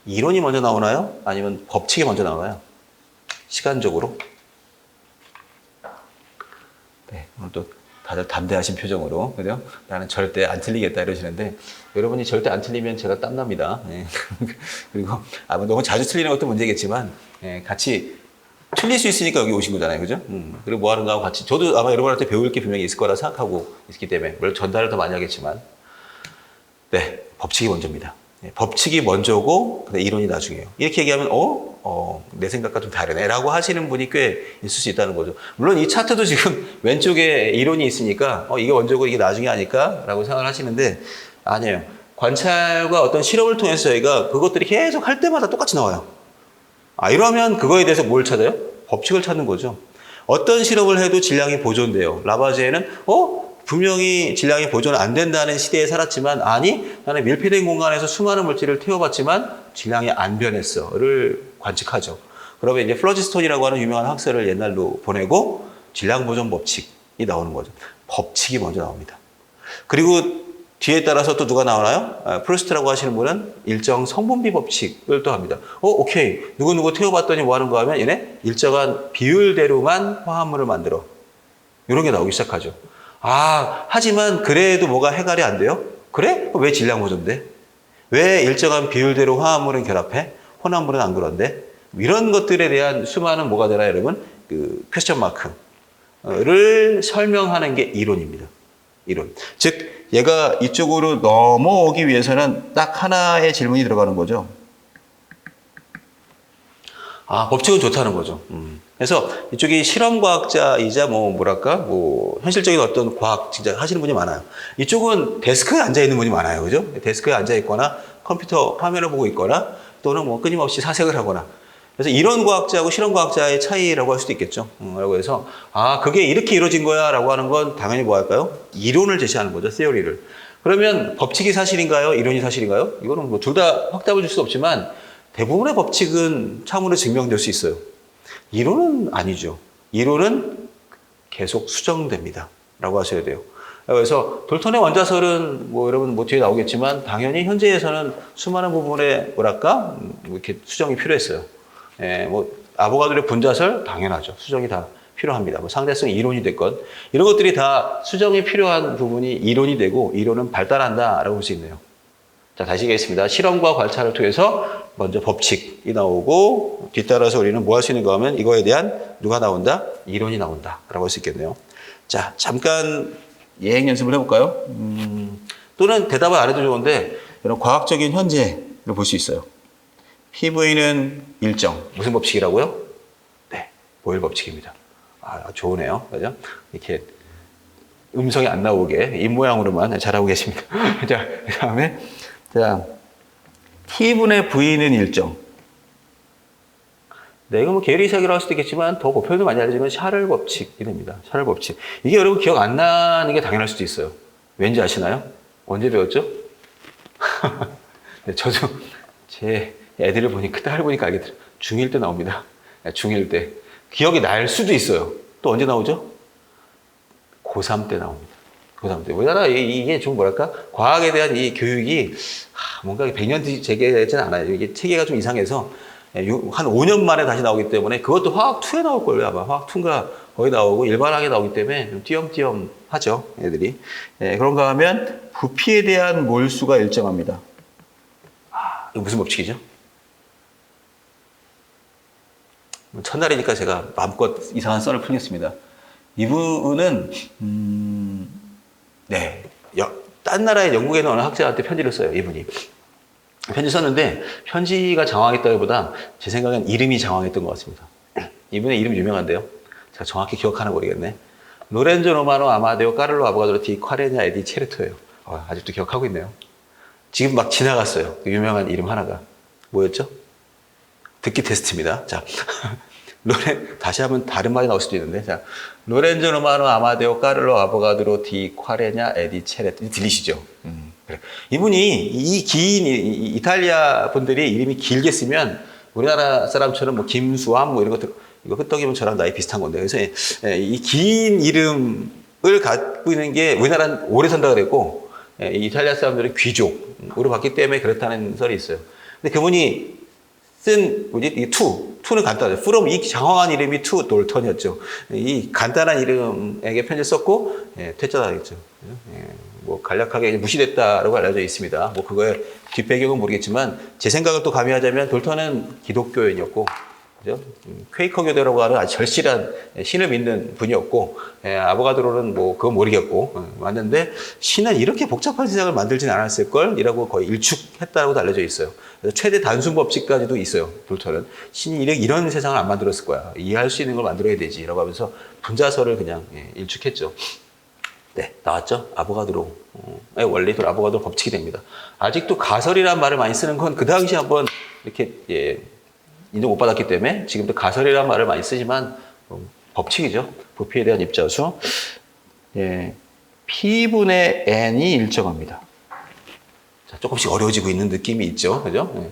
Speaker 1: 이론이 먼저 나오나요? 아니면 법칙이 먼저 나오나요? 시간적으로? 네, 오늘 또 다들 담대하신 표정으로, 그죠? 나는 절대 안 틀리겠다 이러시는데, 여러분이 절대 안 틀리면 제가 땀납니다. 네. 그리고, 아마 너무 자주 틀리는 것도 문제겠지만, 네, 같이 틀릴 수 있으니까 여기 오신 거잖아요. 그죠? 그리고 뭐 하는가 하고 같이, 저도 아마 여러분한테 배울 게 분명히 있을 거라 생각하고 있기 때문에, 물론 전달을 더 많이 하겠지만, 네, 법칙이 먼저입니다. 네, 법칙이 먼저고, 근데 이론이 나중이에요. 이렇게 얘기하면, 내 생각과 좀 다르네. 라고 하시는 분이 꽤 있을 수 있다는 거죠. 물론 이 차트도 지금 왼쪽에 이론이 있으니까, 이게 먼저고 이게 나중에 아닐까? 라고 생각을 하시는데, 아니에요. 관찰과 어떤 실험을 통해서 저희가 그것들이 계속 할 때마다 똑같이 나와요. 아, 이러면 그거에 대해서 뭘 찾아요? 법칙을 찾는 거죠. 어떤 실험을 해도 질량이 보존돼요. 라바제는, 분명히 질량이 보존 안 된다는 시대에 살았지만, 아니, 나는 밀폐된 공간에서 수많은 물질을 태워봤지만 질량이 안 변했어를 관측하죠. 그러면 이제 플러지스톤이라고 하는 유명한 학설을 옛날로 보내고 질량 보존 법칙이 나오는 거죠. 법칙이 먼저 나옵니다. 그리고 뒤에 따라서 또 누가 나오나요? 프루스트라고 하시는 분은 일정 성분비 법칙을 또 합니다. 오케이. 누구 태워봤더니 뭐 하는 거 하면 얘네 일정한 비율대로만 화합물을 만들어. 이런 게 나오기 시작하죠. 아, 하지만 그래도 뭐가 해결이 안 돼요? 그래? 왜 질량 보존돼? 왜 일정한 비율대로 화합물은 결합해? 혼합물은 안 그런데? 이런 것들에 대한 수많은 뭐가 되나 여러분? 그 퀘스천 마크를 설명하는 게 이론입니다. 이론. 즉, 얘가 이쪽으로 넘어오기 위해서는 딱 하나의 질문이 들어가는 거죠. 아, 법칙은 좋다는 거죠. 그래서 이쪽이 실험과학자이자 현실적인 어떤 과학 진짜 하시는 분이 많아요. 이쪽은 데스크에 앉아 있는 분이 많아요. 그죠? 데스크에 앉아 있거나 컴퓨터 화면을 보고 있거나 또는 뭐 끊임없이 사색을 하거나. 그래서 이론 과학자하고 실험 과학자의 차이라고 할 수도 있겠죠. 라고 해서, 아, 그게 이렇게 이루어진 거야 라고 하는 건 당연히 뭐 할까요? 이론을 제시하는 거죠. 세오리를. 그러면 법칙이 사실인가요? 이론이 사실인가요? 이거는 뭐 둘 다 확답을 줄 수 없지만 대부분의 법칙은 참으로 증명될 수 있어요. 이론은 아니죠. 이론은 계속 수정됩니다. 라고 하셔야 돼요. 그래서 돌턴의 원자설은 여러분 뒤에 나오겠지만 당연히 현재에서는 수많은 부분에 이렇게 수정이 필요했어요. 아보가드로의 분자설 당연하죠. 수정이 다 필요합니다. 상대성 이론이 됐건 이런 것들이 다 수정이 필요한 부분이 이론이 되고 이론은 발달한다라고 볼 수 있네요. 자, 다시 얘기하겠습니다. 실험과 관찰을 통해서 먼저 법칙이 나오고 뒤따라서 우리는 뭐 할 수 있는가 하면 이거에 대한 누가 나온다? 이론이 나온다라고 할 수 있겠네요. 자, 잠깐 예행 연습을 해볼까요? 또는 대답을 안 해도 좋은데 이런 과학적인 현재를 볼 수 있어요. PV는 일정. 무슨 법칙이라고요? 네, 보일 법칙입니다. 아, 좋으네요. 그죠? 이렇게 음성이 안 나오게 입모양으로만 잘하고 계십니다. 자, 그 다음에 자, T분의 V는 일정. 네, 이거 계리색이라고 할 수도 있겠지만 더 보편도 많이 알려진 건 샤를 법칙이 됩니다. 샤를 법칙. 이게 여러분 기억 안 나는 게 당연할 수도 있어요. 왠지 아시나요? 언제 배웠죠? 네, 저도 제 애들을 보니까 딸을 보니까 알겠더라고요. 중1 때 나옵니다. 중1 때. 기억이 날 수도 있어요. 또 언제 나오죠? 고3 때 나옵니다. 고3 때. 우리나라 이게 좀 과학에 대한 이 교육이 뭔가 100년 재개되지는 않아요. 이게 체계가 좀 이상해서 한 5년 만에 다시 나오기 때문에 그것도 화학2에 나올 걸요. 아마 화학2인가 거의 나오고 일반하게 나오기 때문에 좀 띄엄띄엄 하죠. 애들이. 그런가 하면 부피에 대한 몰수가 일정합니다. 이거 무슨 법칙이죠? 첫날이니까 제가 마음껏 이상한 썰을 풀겠습니다. 이분은 딴 나라의 영국에 있는 어느 학자한테 편지를 써요. 이분이. 편지 썼는데 편지가 장황했다기보다 제 생각엔 이름이 장황했던 것 같습니다. 이분의 이름 유명한데요. 제가 정확히 기억하나 모르겠네. 로렌조 로마노 아마데오 까를로 아보가드로 디 콰레냐 에디 체르토예요. 아직도 기억하고 있네요. 지금 막 지나갔어요. 그 유명한 이름 하나가. 뭐였죠? 듣기 테스트입니다. 자, 다시 하면 다른 말이 나올 수도 있는데, 자, 로렌조 로마노 아마데오 까를로 아보가드로 디 콰레냐 에디 체레토. 들리시죠? 그래. 이분이 이 긴 이탈리아 분들이 이름이 길게 쓰면 우리나라 사람처럼 뭐 김수함 뭐 이런 것들, 이거 끄떡이면 저랑 나이 비슷한 건데, 그래서 이 긴 이름을 갖고 있는 게 우리나라는 오래 산다 그랬고, 이탈리아 사람들은 귀족으로 봤기 때문에 그렇다는 설이 있어요. 근데 그분이 쓴 이 투는 간단하죠. from 이 장황한 이름이 투 돌턴이었죠. 이 간단한 이름에게 편지를 썼고 퇴짜다 했죠. 뭐 간략하게 무시됐다라고 알려져 있습니다. 뭐 그거의 뒷배경은 모르겠지만 제 생각을 또 가미하자면 돌턴은 기독교인이었고, 그죠? 퀘이커 교대라고 하는 아주 절실한 신을 믿는 분이었고, 아보가드로는 뭐 그건 모르겠고, 왔는데 신은 이렇게 복잡한 세상을 만들지는 않았을 걸이라고 거의 일축했다고 알려져 있어요. 그래서 최대 단순 법칙까지도 있어요. 돌턴은 신이 이런 세상을 안 만들었을 거야. 이해할 수 있는 걸 만들어야 되지라고 하면서 분자설을 그냥 일축했죠. 네, 나왔죠? 아보가드로의 원리, 아보가드로 법칙이 됩니다. 아직도 가설이라는 말을 많이 쓰는 건 그 당시 한번 이렇게 인정 못 받았기 때문에 지금도 가설이라는 말을 많이 쓰지만 법칙이죠. 부피에 대한 입자수. P분의 N이 일정합니다. 자, 조금씩 어려워지고 있는 느낌이 있죠. 그죠?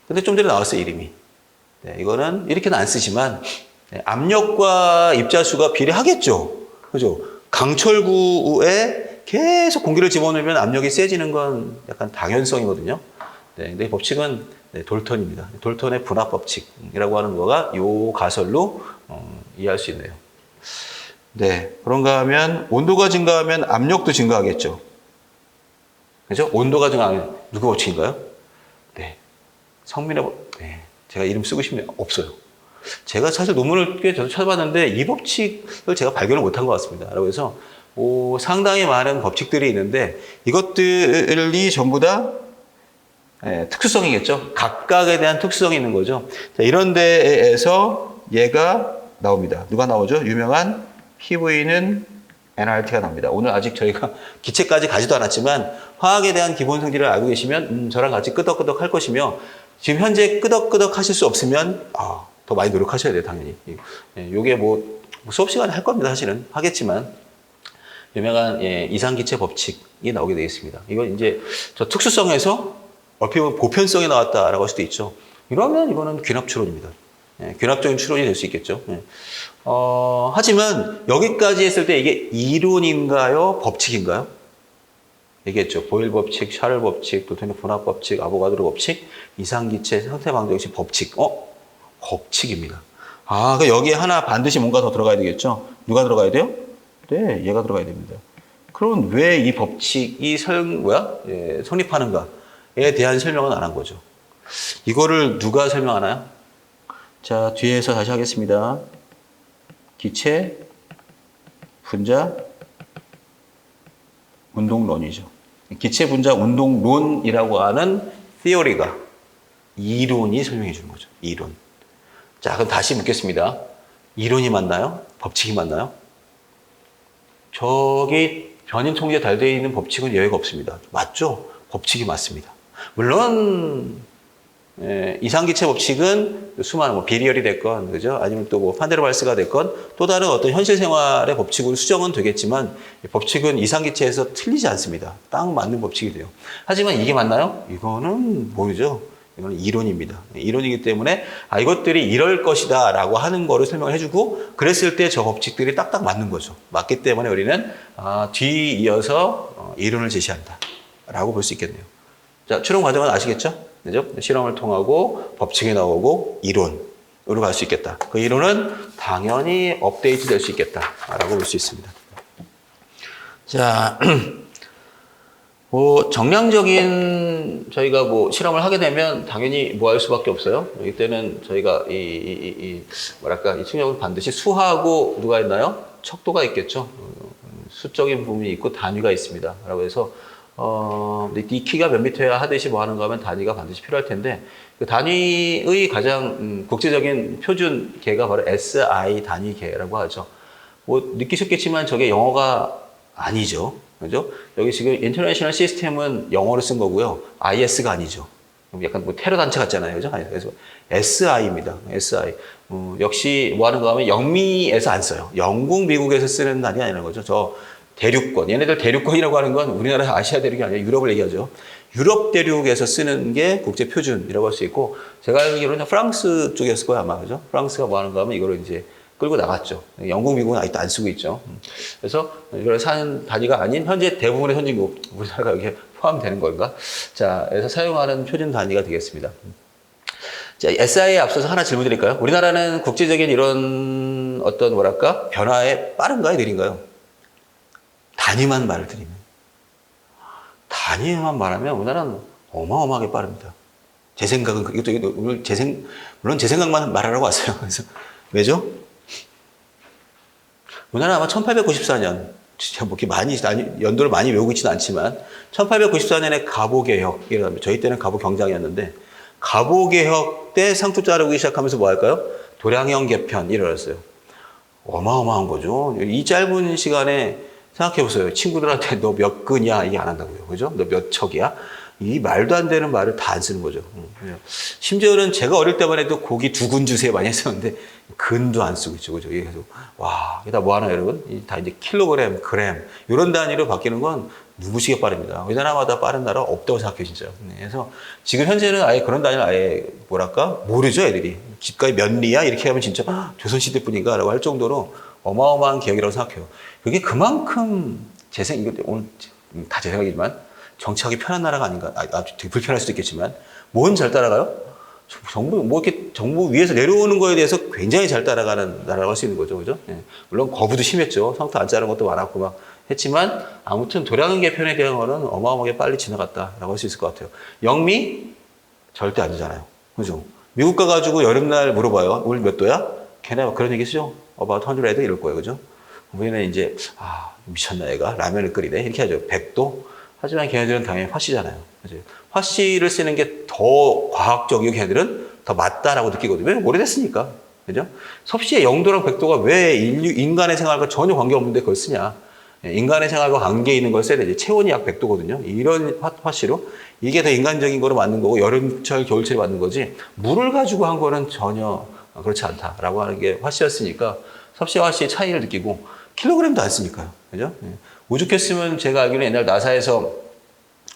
Speaker 1: 근데 좀 전에 나왔어요, 이름이. 이거는 이렇게는 안 쓰지만 압력과 입자수가 비례하겠죠. 그죠? 강철구에 계속 공기를 집어넣으면 압력이 세지는 건 약간 당연성이거든요. 근데 이 법칙은 돌턴입니다. 돌턴의 분압 법칙이라고 하는 거가 요 가설로 이해할 수 있네요. 네, 그런가 하면 온도가 증가하면 압력도 증가하겠죠. 그죠? 온도가 증가하면 누구 법칙인가요? 네, 성민의 네, 제가 이름 쓰고 싶네요. 없어요. 제가 사실 논문을 꽤 저도 찾아봤는데 이 법칙을 제가 발견을 못한 것 같습니다. 그래서 상당히 많은 법칙들이 있는데 이것들이 전부 다 특수성이겠죠. 각각에 대한 특수성이 있는 거죠. 자, 이런 데에서 얘가 나옵니다. 누가 나오죠? 유명한 PV는 NRT가 나옵니다. 오늘 아직 저희가 기체까지 가지도 않았지만 화학에 대한 기본 성질을 알고 계시면 저랑 같이 끄덕끄덕 할 것이며, 지금 현재 끄덕끄덕 하실 수 없으면 더 많이 노력하셔야 돼요, 당연히. 요게 뭐 수업 시간에 할 겁니다. 사실은 하겠지만 유명한 이상기체 법칙이 나오게 되겠습니다. 이건 이제 저 특수성에서 어떻게 보면 보편성이 나왔다라고 할 수도 있죠. 이러면 이거는 귀납 추론입니다. 귀납적인 추론이 될 수 있겠죠. 하지만 여기까지 했을 때 이게 이론인가요? 법칙인가요? 얘기했죠. 보일 법칙, 샤를 법칙, 돌턴의 분압 법칙, 아보가드로 법칙, 이상기체 상태 방정식 법칙. 법칙입니다. 그럼 여기에 하나 반드시 뭔가 더 들어가야 되겠죠? 누가 들어가야 돼요? 네, 얘가 들어가야 됩니다. 그럼 왜 이 법칙이 성립하는가에 대한 설명은 안 한 거죠. 이거를 누가 설명하나요? 자, 뒤에서 다시 하겠습니다. 기체, 분자, 운동론이죠. 기체, 분자, 운동론이라고 하는 theory가, 이론이 설명해 주는 거죠. 이론. 자, 그럼 다시 묻겠습니다. 이론이 맞나요? 법칙이 맞나요? 저기 변인 통제 잘 되어 있는 법칙은 예외가 없습니다. 맞죠? 법칙이 맞습니다. 물론 이상기체 법칙은 수많은 뭐 비리얼이 됐건, 그죠? 아니면 또 뭐 판데르발스가 됐건 또 다른 어떤 현실 생활의 법칙으로 수정은 되겠지만 법칙은 이상기체에서 틀리지 않습니다. 딱 맞는 법칙이 돼요. 하지만 이게 맞나요? 이거는 모르죠. 이거는 이론입니다. 이론이기 때문에 이것들이 이럴 것이다 라고 하는 거를 설명을 해주고, 그랬을 때 저 법칙들이 딱딱 맞는 거죠. 맞기 때문에 우리는 뒤이어서 이론을 제시한다 라고 볼 수 있겠네요. 자, 추론 과정은 아시겠죠? 그죠? 실험을 통하고 법칙이 나오고 이론으로 갈 수 있겠다. 그 이론은 당연히 업데이트 될 수 있겠다라고 볼 수 있습니다. 자, 뭐 정량적인 저희가 뭐 실험을 하게 되면 당연히 뭐 할 수밖에 없어요. 이때는 저희가 뭐랄까 이 충격은 반드시 수하고 누가 있나요? 척도가 있겠죠. 수적인 부분이 있고 단위가 있습니다. 라고 해서 이 키가 몇 미터야 하듯이 뭐 하는가 하면 단위가 반드시 필요할 텐데 그 단위의 가장 국제적인 표준 계가 바로 SI 단위계라고 하죠. 뭐 느끼셨겠지만 저게 영어가 아니죠. 그죠? 여기 지금 인터내셔널 시스템은 영어로 쓴 거고요. IS가 아니죠. 약간 뭐 테러 단체 같잖아요. 그죠? 그래서 SI입니다. SI. 역시 뭐 하는가 하면 영미에서 안 써요. 영국, 미국에서 쓰는 단위 아니라는 거죠. 저 대륙권. 얘네들 대륙권이라고 하는 건 우리나라 아시아 대륙이 아니라 유럽을 얘기하죠. 유럽 대륙에서 쓰는 게 국제 표준이라고 할 수 있고, 제가 알기로는 프랑스 쪽이었을 거예요, 아마. 그죠? 프랑스가 뭐 하는가 하면 이거를 이제 끌고 나갔죠. 영국, 미국은 아직도 안 쓰고 있죠. 그래서 이걸 사는 단위가 아닌 현재 대부분의 선진국, 우리나라가 여기에 포함되는 건가? 자, 그래서 사용하는 표준 단위가 되겠습니다. 자, SI에 앞서서 하나 질문 드릴까요? 우리나라는 국제적인 이런 어떤 뭐랄까? 변화에 빠른가요? 느린가요? 단위만 말을 드리면. 단위만 말하면 우리나라는 어마어마하게 빠릅니다. 제 생각은, 물론 제 생각만 말하라고 왔어요. 그래서, 왜죠? 우리나라 아마 1894년, 진짜 뭐 이렇게 많이, 연도를 많이 외우고 있지는 않지만, 1894년에 갑오개혁이라고 합니다. 저희 때는 갑오경장이었는데, 갑오개혁 때 상투 자르기 시작하면서 뭐 할까요? 도량형 개편이 일어났어요. 어마어마한 거죠. 이 짧은 시간에 생각해보세요. 친구들한테 너 몇 근이야? 이게 안 한다고요. 그죠? 너 몇 척이야? 이 말도 안 되는 말을 다 안 쓰는 거죠. 심지어는 제가 어릴 때만 해도 고기 2근 주세요 많이 했었는데, 근도 안 쓰고 있죠. 그죠? 그래서, 와, 이게 다 뭐 하나, 여러분? 다 이제 킬로그램, 그램, 이런 단위로 바뀌는 건 누구시게 빠릅니다. 우리나라마다 빠른 나라 없다고 생각해요, 진짜. 그래서 지금 현재는 아예 그런 단위를 아예 뭐랄까? 모르죠, 애들이. 집가에 몇 리야? 이렇게 하면 진짜 조선시대 뿐인가? 라고 할 정도로 어마어마한 기억이라고 생각해요. 그게 그만큼 이거 오늘 다 제 생각이지만 정치하기 편한 나라가 아닌가. 되게 불편할 수도 있겠지만, 뭔 잘 따라가요? 정부 위에서 내려오는 거에 대해서 굉장히 잘 따라가는 나라라고 할 수 있는 거죠. 그죠? 예. 물론 거부도 심했죠. 상투 안 자른 것도 많았고 막 했지만, 아무튼 도량 개편에 대한 거는 어마어마하게 빨리 지나갔다라고 할 수 있을 것 같아요. 영미? 절대 안 되잖아요. 그죠? 미국 가가지고 여름날 물어봐요. 오늘 몇 도야? 걔네 그런 얘기 쓰죠? About 100 이럴 거예요. 그죠? 우리는 이제, 미쳤나 얘가? 라면을 끓이네? 이렇게 하죠. 100도? 하지만 걔네들은 당연히 화씨잖아요. 그죠? 화씨를 쓰는 게 더 과학적이고 걔네들은 더 맞다라고 느끼거든요. 왜? 오래됐으니까. 그죠? 섭씨의 0도랑 100도가 왜 인간의 생활과 전혀 관계없는데 그걸 쓰냐. 인간의 생활과 관계 있는 걸 써야 되지. 체온이 약 100도거든요. 이런 화씨로. 이게 더 인간적인 거로 만든 거고, 여름철, 겨울철에 만든 거지. 물을 가지고 한 거는 전혀 그렇지 않다라고 하는 게 화씨였으니까 섭씨와 화씨의 차이를 느끼고, 킬로그램도 안 쓰니까요. 그죠? 오죽했으면 제가 알기로는 옛날 나사에서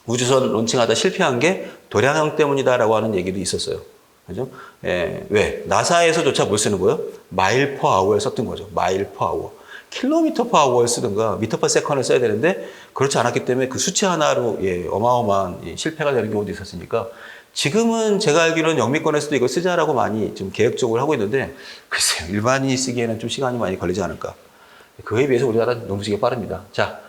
Speaker 1: 우주선 론칭하다 실패한 게 도량형 때문이다라고 하는 얘기도 있었어요. 그죠? 왜? 나사에서조차 뭘 쓰는 거예요? 마일 퍼 아워를 썼던 거죠. 마일 퍼 아워. 킬로미터 퍼 아워를 쓰든가 미터 퍼 세컨을 써야 되는데 그렇지 않았기 때문에 그 수치 하나로 어마어마한 실패가 되는 경우도 있었으니까 지금은 제가 알기로는 영미권에서도 이걸 쓰자라고 많이 좀 계획적으로 하고 있는데 글쎄요. 일반인이 쓰기에는 좀 시간이 많이 걸리지 않을까. 그에 비해서 우리나라는 너무지게 빠릅니다. 자,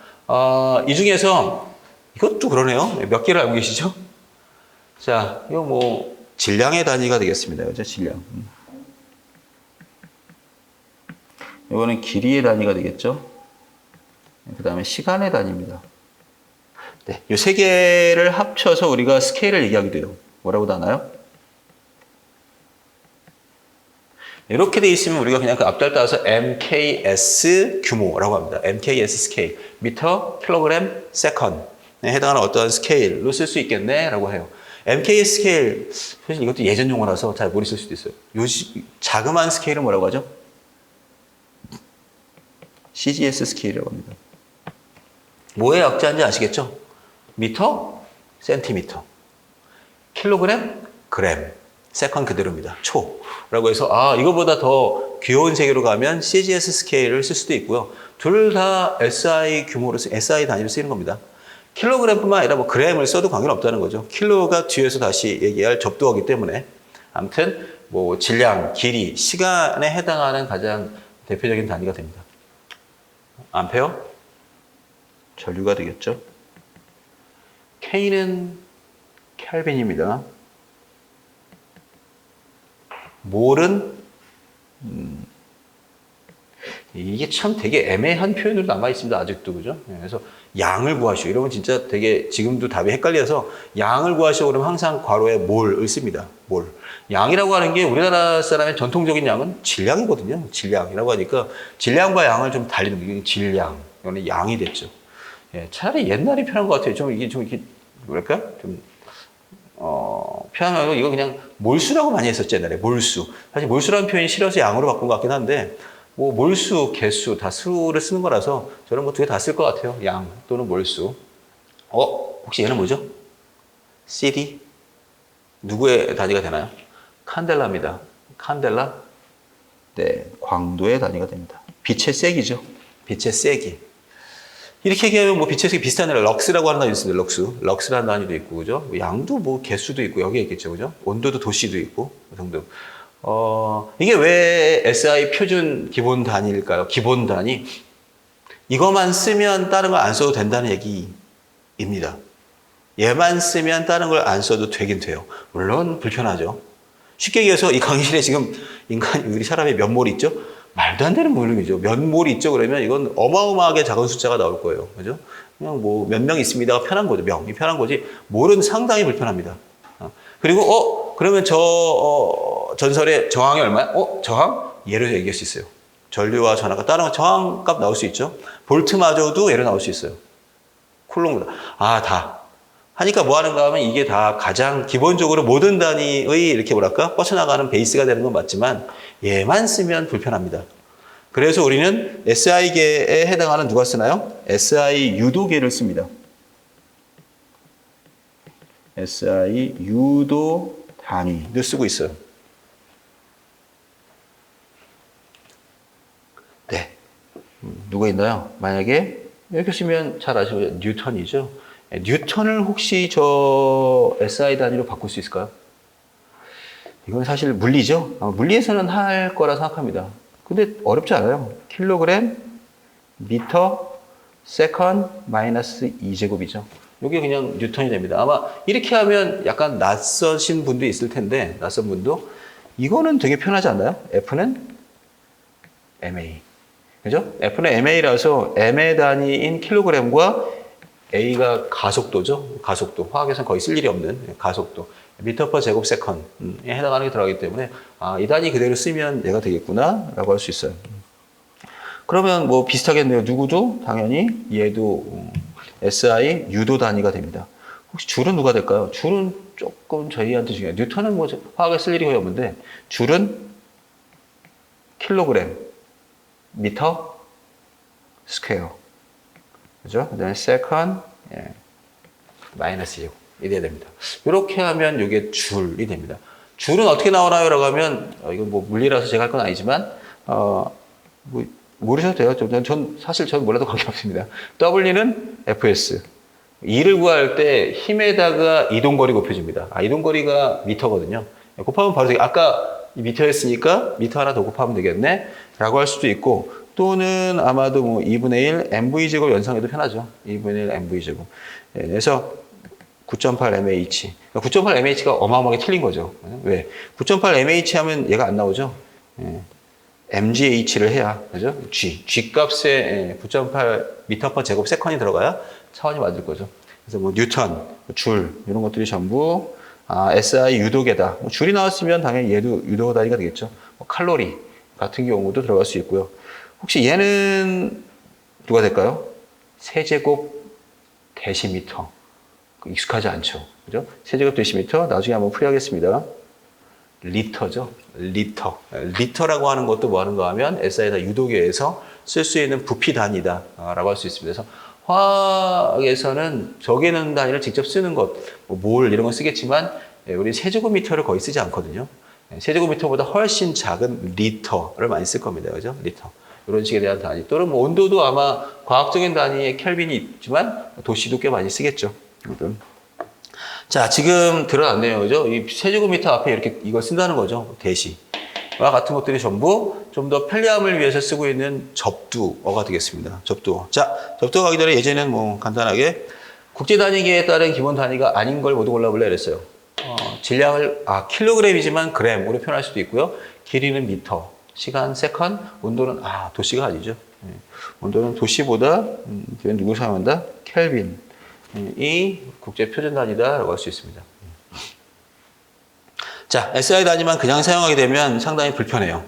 Speaker 1: 이 중에서 이것도 그러네요. 몇 개를 알고 계시죠? 자, 이거 뭐 질량의 단위가 되겠습니다. 그죠? 질량. 이거는 길이의 단위가 되겠죠? 그 다음에 시간의 단위입니다. 네, 이 세 개를 합쳐서 우리가 스케일을 얘기하게 돼요. 뭐라고 하나요? 이렇게 돼 있으면 우리가 그냥 그 앞달 따라서 MKS 규모라고 합니다. MKS 스케일. 미터, 킬로그램, 세컨. 에 해당하는 어떤 스케일로 쓸 수 있겠네라고 해요. MKS 스케일, 사실 이것도 예전 용어라서 잘 모르실 수도 있어요. 자그마한 스케일은 뭐라고 하죠? CGS 스케일이라고 합니다. 뭐의 약자인지 아시겠죠? 미터, 센티미터. 킬로그램, 그램. 세컨 그대로입니다. 초라고 해서 이거보다 더 귀여운 세계로 가면 CGS 스케일을 쓸 수도 있고요. 둘 다 SI 규모로 SI 단위로 쓰이는 겁니다. 킬로그램뿐만 아니라 뭐 그램을 써도 관계는 없다는 거죠. 킬로가 뒤에서 다시 얘기할 접두어기 때문에. 아무튼 뭐 질량, 길이, 시간에 해당하는 가장 대표적인 단위가 됩니다. 암페어, 전류가 되겠죠. K는 켈빈입니다. 몰은 이게 참 되게 애매한 표현으로 남아 있습니다. 아직도 그죠? 그래서 양을 구하시오. 이러면 진짜 되게 지금도 답이 헷갈려서 양을 구하시오 그러면 항상 괄호에 몰을 씁니다. 몰. 양이라고 하는 게 우리나라 사람의 전통적인 양은 질량이거든요. 질량이라고 하니까 질량과 양을 좀 달리는 게 질량. 이거는 양이 됐죠. 예, 차라리 옛날이 편한 것 같아요. 좀 이렇게 뭐랄까? 편하고 이거 그냥 몰수라고 많이 했었죠. 옛날에 몰수. 사실 몰수라는 표현이 싫어서 양으로 바꾼 것 같긴 한데 뭐 몰수, 개수 다 수를 쓰는 거라서 저는 뭐 두 개 다 쓸 것 같아요. 양 또는 몰수. 혹시 얘는 뭐죠? CD? 누구의 단위가 되나요? 칸델라입니다. 칸델라? 네, 광도의 단위가 됩니다. 빛의 세기죠. 빛의 세기. 이렇게 얘기하면 뭐 빛의 세기 비슷한 애를 럭스라고 하는 단위 있습니다. 럭스라는 단위도 있고, 그죠? 양도 뭐 개수도 있고, 여기에 있겠죠, 그죠? 온도도 도시도 있고, 등등. 이게 왜 SI 표준 기본 단위일까요? 기본 단위. 이것만 쓰면 다른 걸 안 써도 된다는 얘기입니다. 얘만 쓰면 다른 걸 안 써도 되긴 돼요. 물론 불편하죠. 쉽게 얘기해서 이 강의실에 지금 우리 사람의 몇 몰 있죠? 말도 안 되는 몰름이죠. 몇 몰이 있죠? 그러면 이건 어마어마하게 작은 숫자가 나올 거예요. 그죠? 그냥 뭐 몇 명 있습니다가 편한 거죠. 명이 편한 거지. 몰은 상당히 불편합니다. 그리고 그러면 전설의 저항이 얼마야? 저항? 예로 얘기할 수 있어요. 전류와 전하가 다른 저항값 나올 수 있죠. 볼트마저도 예로 나올 수 있어요. 쿨롱보다. 다. 하니까 뭐 하는가 하면 이게 다 가장 기본적으로 모든 단위의 이렇게 뭐랄까 뻗쳐나가는 베이스가 되는 건 맞지만 얘만 쓰면 불편합니다. 그래서 우리는 SI계에 해당하는 누가 쓰나요? SI 유도계를 씁니다. SI 유도 단위도 쓰고 있어요. 네. 누가 있나요? 만약에 이렇게 쓰면 잘 아시죠? 뉴턴이죠. 뉴턴을 혹시 저 SI 단위로 바꿀 수 있을까요? 이건 사실 물리죠. 물리에서는 할 거라 생각합니다. 근데 어렵지 않아요. 킬로그램, 미터, 세컨, 마이너스 2제곱이죠. 이게 그냥 뉴턴이 됩니다. 아마 이렇게 하면 약간 낯서신 분도 있을 텐데, 낯선 분도. 이거는 되게 편하지 않나요? F는 MA. 그죠? F는 MA라서 M의 단위인 킬로그램과 A가 가속도죠. 가속도. 화학에서는 거의 쓸 일이 없는 가속도. 미터 퍼 제곱 세컨에 해당하는 게 들어가기 때문에 이 단위 그대로 쓰면 얘가 되겠구나 라고 할 수 있어요. 그러면 뭐 비슷하겠네요. 누구도 당연히 얘도 SI 유도 단위가 됩니다. 혹시 줄은 누가 될까요? 줄은 조금 저희한테 중요해요. 뉴턴은 뭐 화학에 쓸 일이 거의 없는데 줄은 킬로그램, 미터, 스퀘어. 그죠? 그 다음에 세컨, 마이너스 2. 이래야 됩니다. 이렇게 하면 이게 줄이 됩니다. 줄은 어떻게 나오나요? 라고 하면, 이건 뭐 물리라서 제가 할 건 아니지만, 뭐 모르셔도 돼요. 사실 전 몰라도 관계없습니다. W는 Fs. E를 구할 때 힘에다가 이동거리 곱해줍니다. 이동거리가 미터거든요. 곱하면 바로 되게, 아까 미터였으니까 미터 하나 더 곱하면 되겠네? 라고 할 수도 있고, 또는 아마도 뭐 2분의 1 MV제곱 연상해도 편하죠. 2분의 1 MV제곱. 그래서 9.8 mH. 9.8 mH가 어마어마하게 틀린 거죠. 왜? 9.8 mH 하면 얘가 안 나오죠. mgh를 해야, 그죠? G 값에 9.8 미터 퍼 제곱 세컨이 들어가야 차원이 맞을 거죠. 그래서 뭐 뉴턴, 줄, 이런 것들이 전부 SI 유도계다. 줄이 나왔으면 당연히 얘도 유도 단위가 되겠죠. 칼로리 같은 경우도 들어갈 수 있고요. 혹시 얘는 누가 될까요? 세제곱 데시미터. 익숙하지 않죠. 그죠? 세제곱 데시미터 나중에 한번 풀이하겠습니다. 리터죠. 리터. 리터라고 하는 것도 뭐 하는가 하면 SI다 유도계에서 쓸 수 있는 부피 단위다 라고 할 수 있습니다. 그래서 화학에서는 적외는 단위를 직접 쓰는 것, 몰 이런 거 쓰겠지만 우리 세제곱미터를 거의 쓰지 않거든요. 세제곱미터보다 훨씬 작은 리터를 많이 쓸 겁니다. 그죠? 리터. 이런 식에 대한 단위. 또는 뭐 온도도 아마 과학적인 단위의 켈빈이 있지만 도시도 꽤 많이 쓰겠죠. 자, 지금 드러났네요. 그죠? 이 세제곱미터 앞에 이렇게 이걸 쓴다는 거죠. 대시와 같은 것들이 전부 좀 더 편리함을 위해서 쓰고 있는 접두어가 되겠습니다. 접두어. 자, 접두어 가기 전에 예전에는 뭐 간단하게 국제 단위계에 따른 기본 단위가 아닌 걸 모두 골라볼래 그랬어요. 질량을, 킬로그램이지만 그램으로 표현할 수도 있고요. 길이는 미터, 시간, 세컨, 온도는, 도시가 아니죠. 온도는 도시보다, 누구 사용한다? 켈빈. 이 국제 표준 단위다라고 할 수 있습니다. 자, SI 단위만 그냥 사용하게 되면 상당히 불편해요.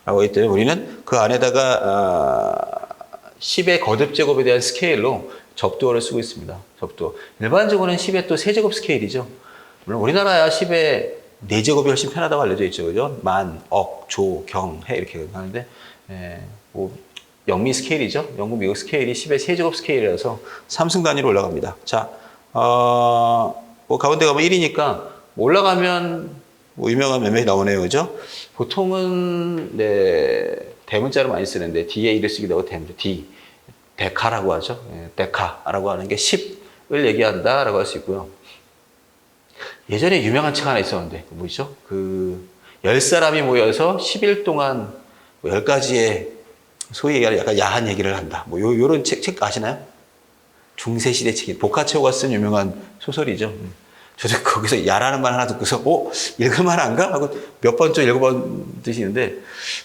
Speaker 1: 라고 하기 때문에 우리는 그 안에다가 10의 거듭제곱에 대한 스케일로 접두어를 쓰고 있습니다. 접두어. 일반적으로는 10의 또 세제곱 스케일이죠. 물론 우리나라야 10의 4제곱이 훨씬 편하다고 알려져 있죠. 그죠? 만, 억, 조, 경, 해 이렇게 하는데 뭐 영미 스케일이죠. 영국, 미국 스케일이 10의 세제곱 스케일이라서 3승 단위로 올라갑니다. 자, 뭐 가운데 가면 1이니까 올라가면 뭐 유명한 몇몇이 나오네요. 그죠? 보통은 대문자로 많이 쓰는데 D에 1을 쓰기도 하고 대문자 D, 데카라고 하죠. 데카라고 하는 게 10을 얘기한다라고 할 수 있고요. 예전에 유명한 책 하나 있었는데 뭐죠? 10사람이 모여서 10일 동안 10가지의 소위 얘기하는 약간 야한 얘기를 한다. 뭐 요런 책 아시나요? 중세시대 책이 보카체오가 쓴 유명한 소설이죠. 저도 거기서 야라는 말 하나 듣고서 읽을만한가? 하고 몇 번째 읽어본 드시는데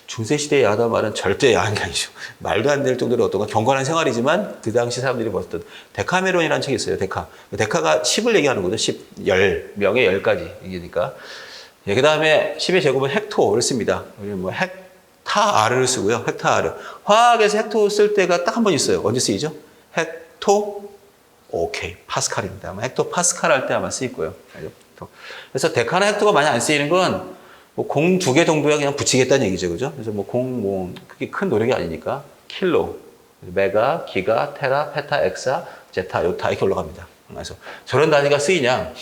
Speaker 1: 중세시대에 야하다는 말은 절대 야한 게 아니죠. 말도 안 될 정도로 어떤 경건한 생활이지만 그 당시 사람들이 봤던 데카메론이라는 책이 있어요. 데카가 10을 얘기하는 거죠. 10, 10명의 10가지 얘기니까. 그 다음에 10의 제곱은 헥토를 씁니다. 우리는 뭐 헥타르를 쓰고요. 헥타르. 화학에서 헥토 쓸 때가 딱 한 번 있어요. 언제 쓰이죠? 헥토 오케이, 파스칼입니다. 아마 헥토 파스칼 할 때 아마 쓰일 거예요. 그래서 데카나 헥토가 많이 안 쓰이는 건 뭐 공 2개 정도야 그냥 붙이겠다는 얘기죠, 그죠? 그래서 그게 큰 노력이 아니니까 킬로, 메가, 기가, 테라, 페타, 엑사, 제타, 요타 이렇게 올라갑니다. 그래서 저런 단위가 쓰이냐?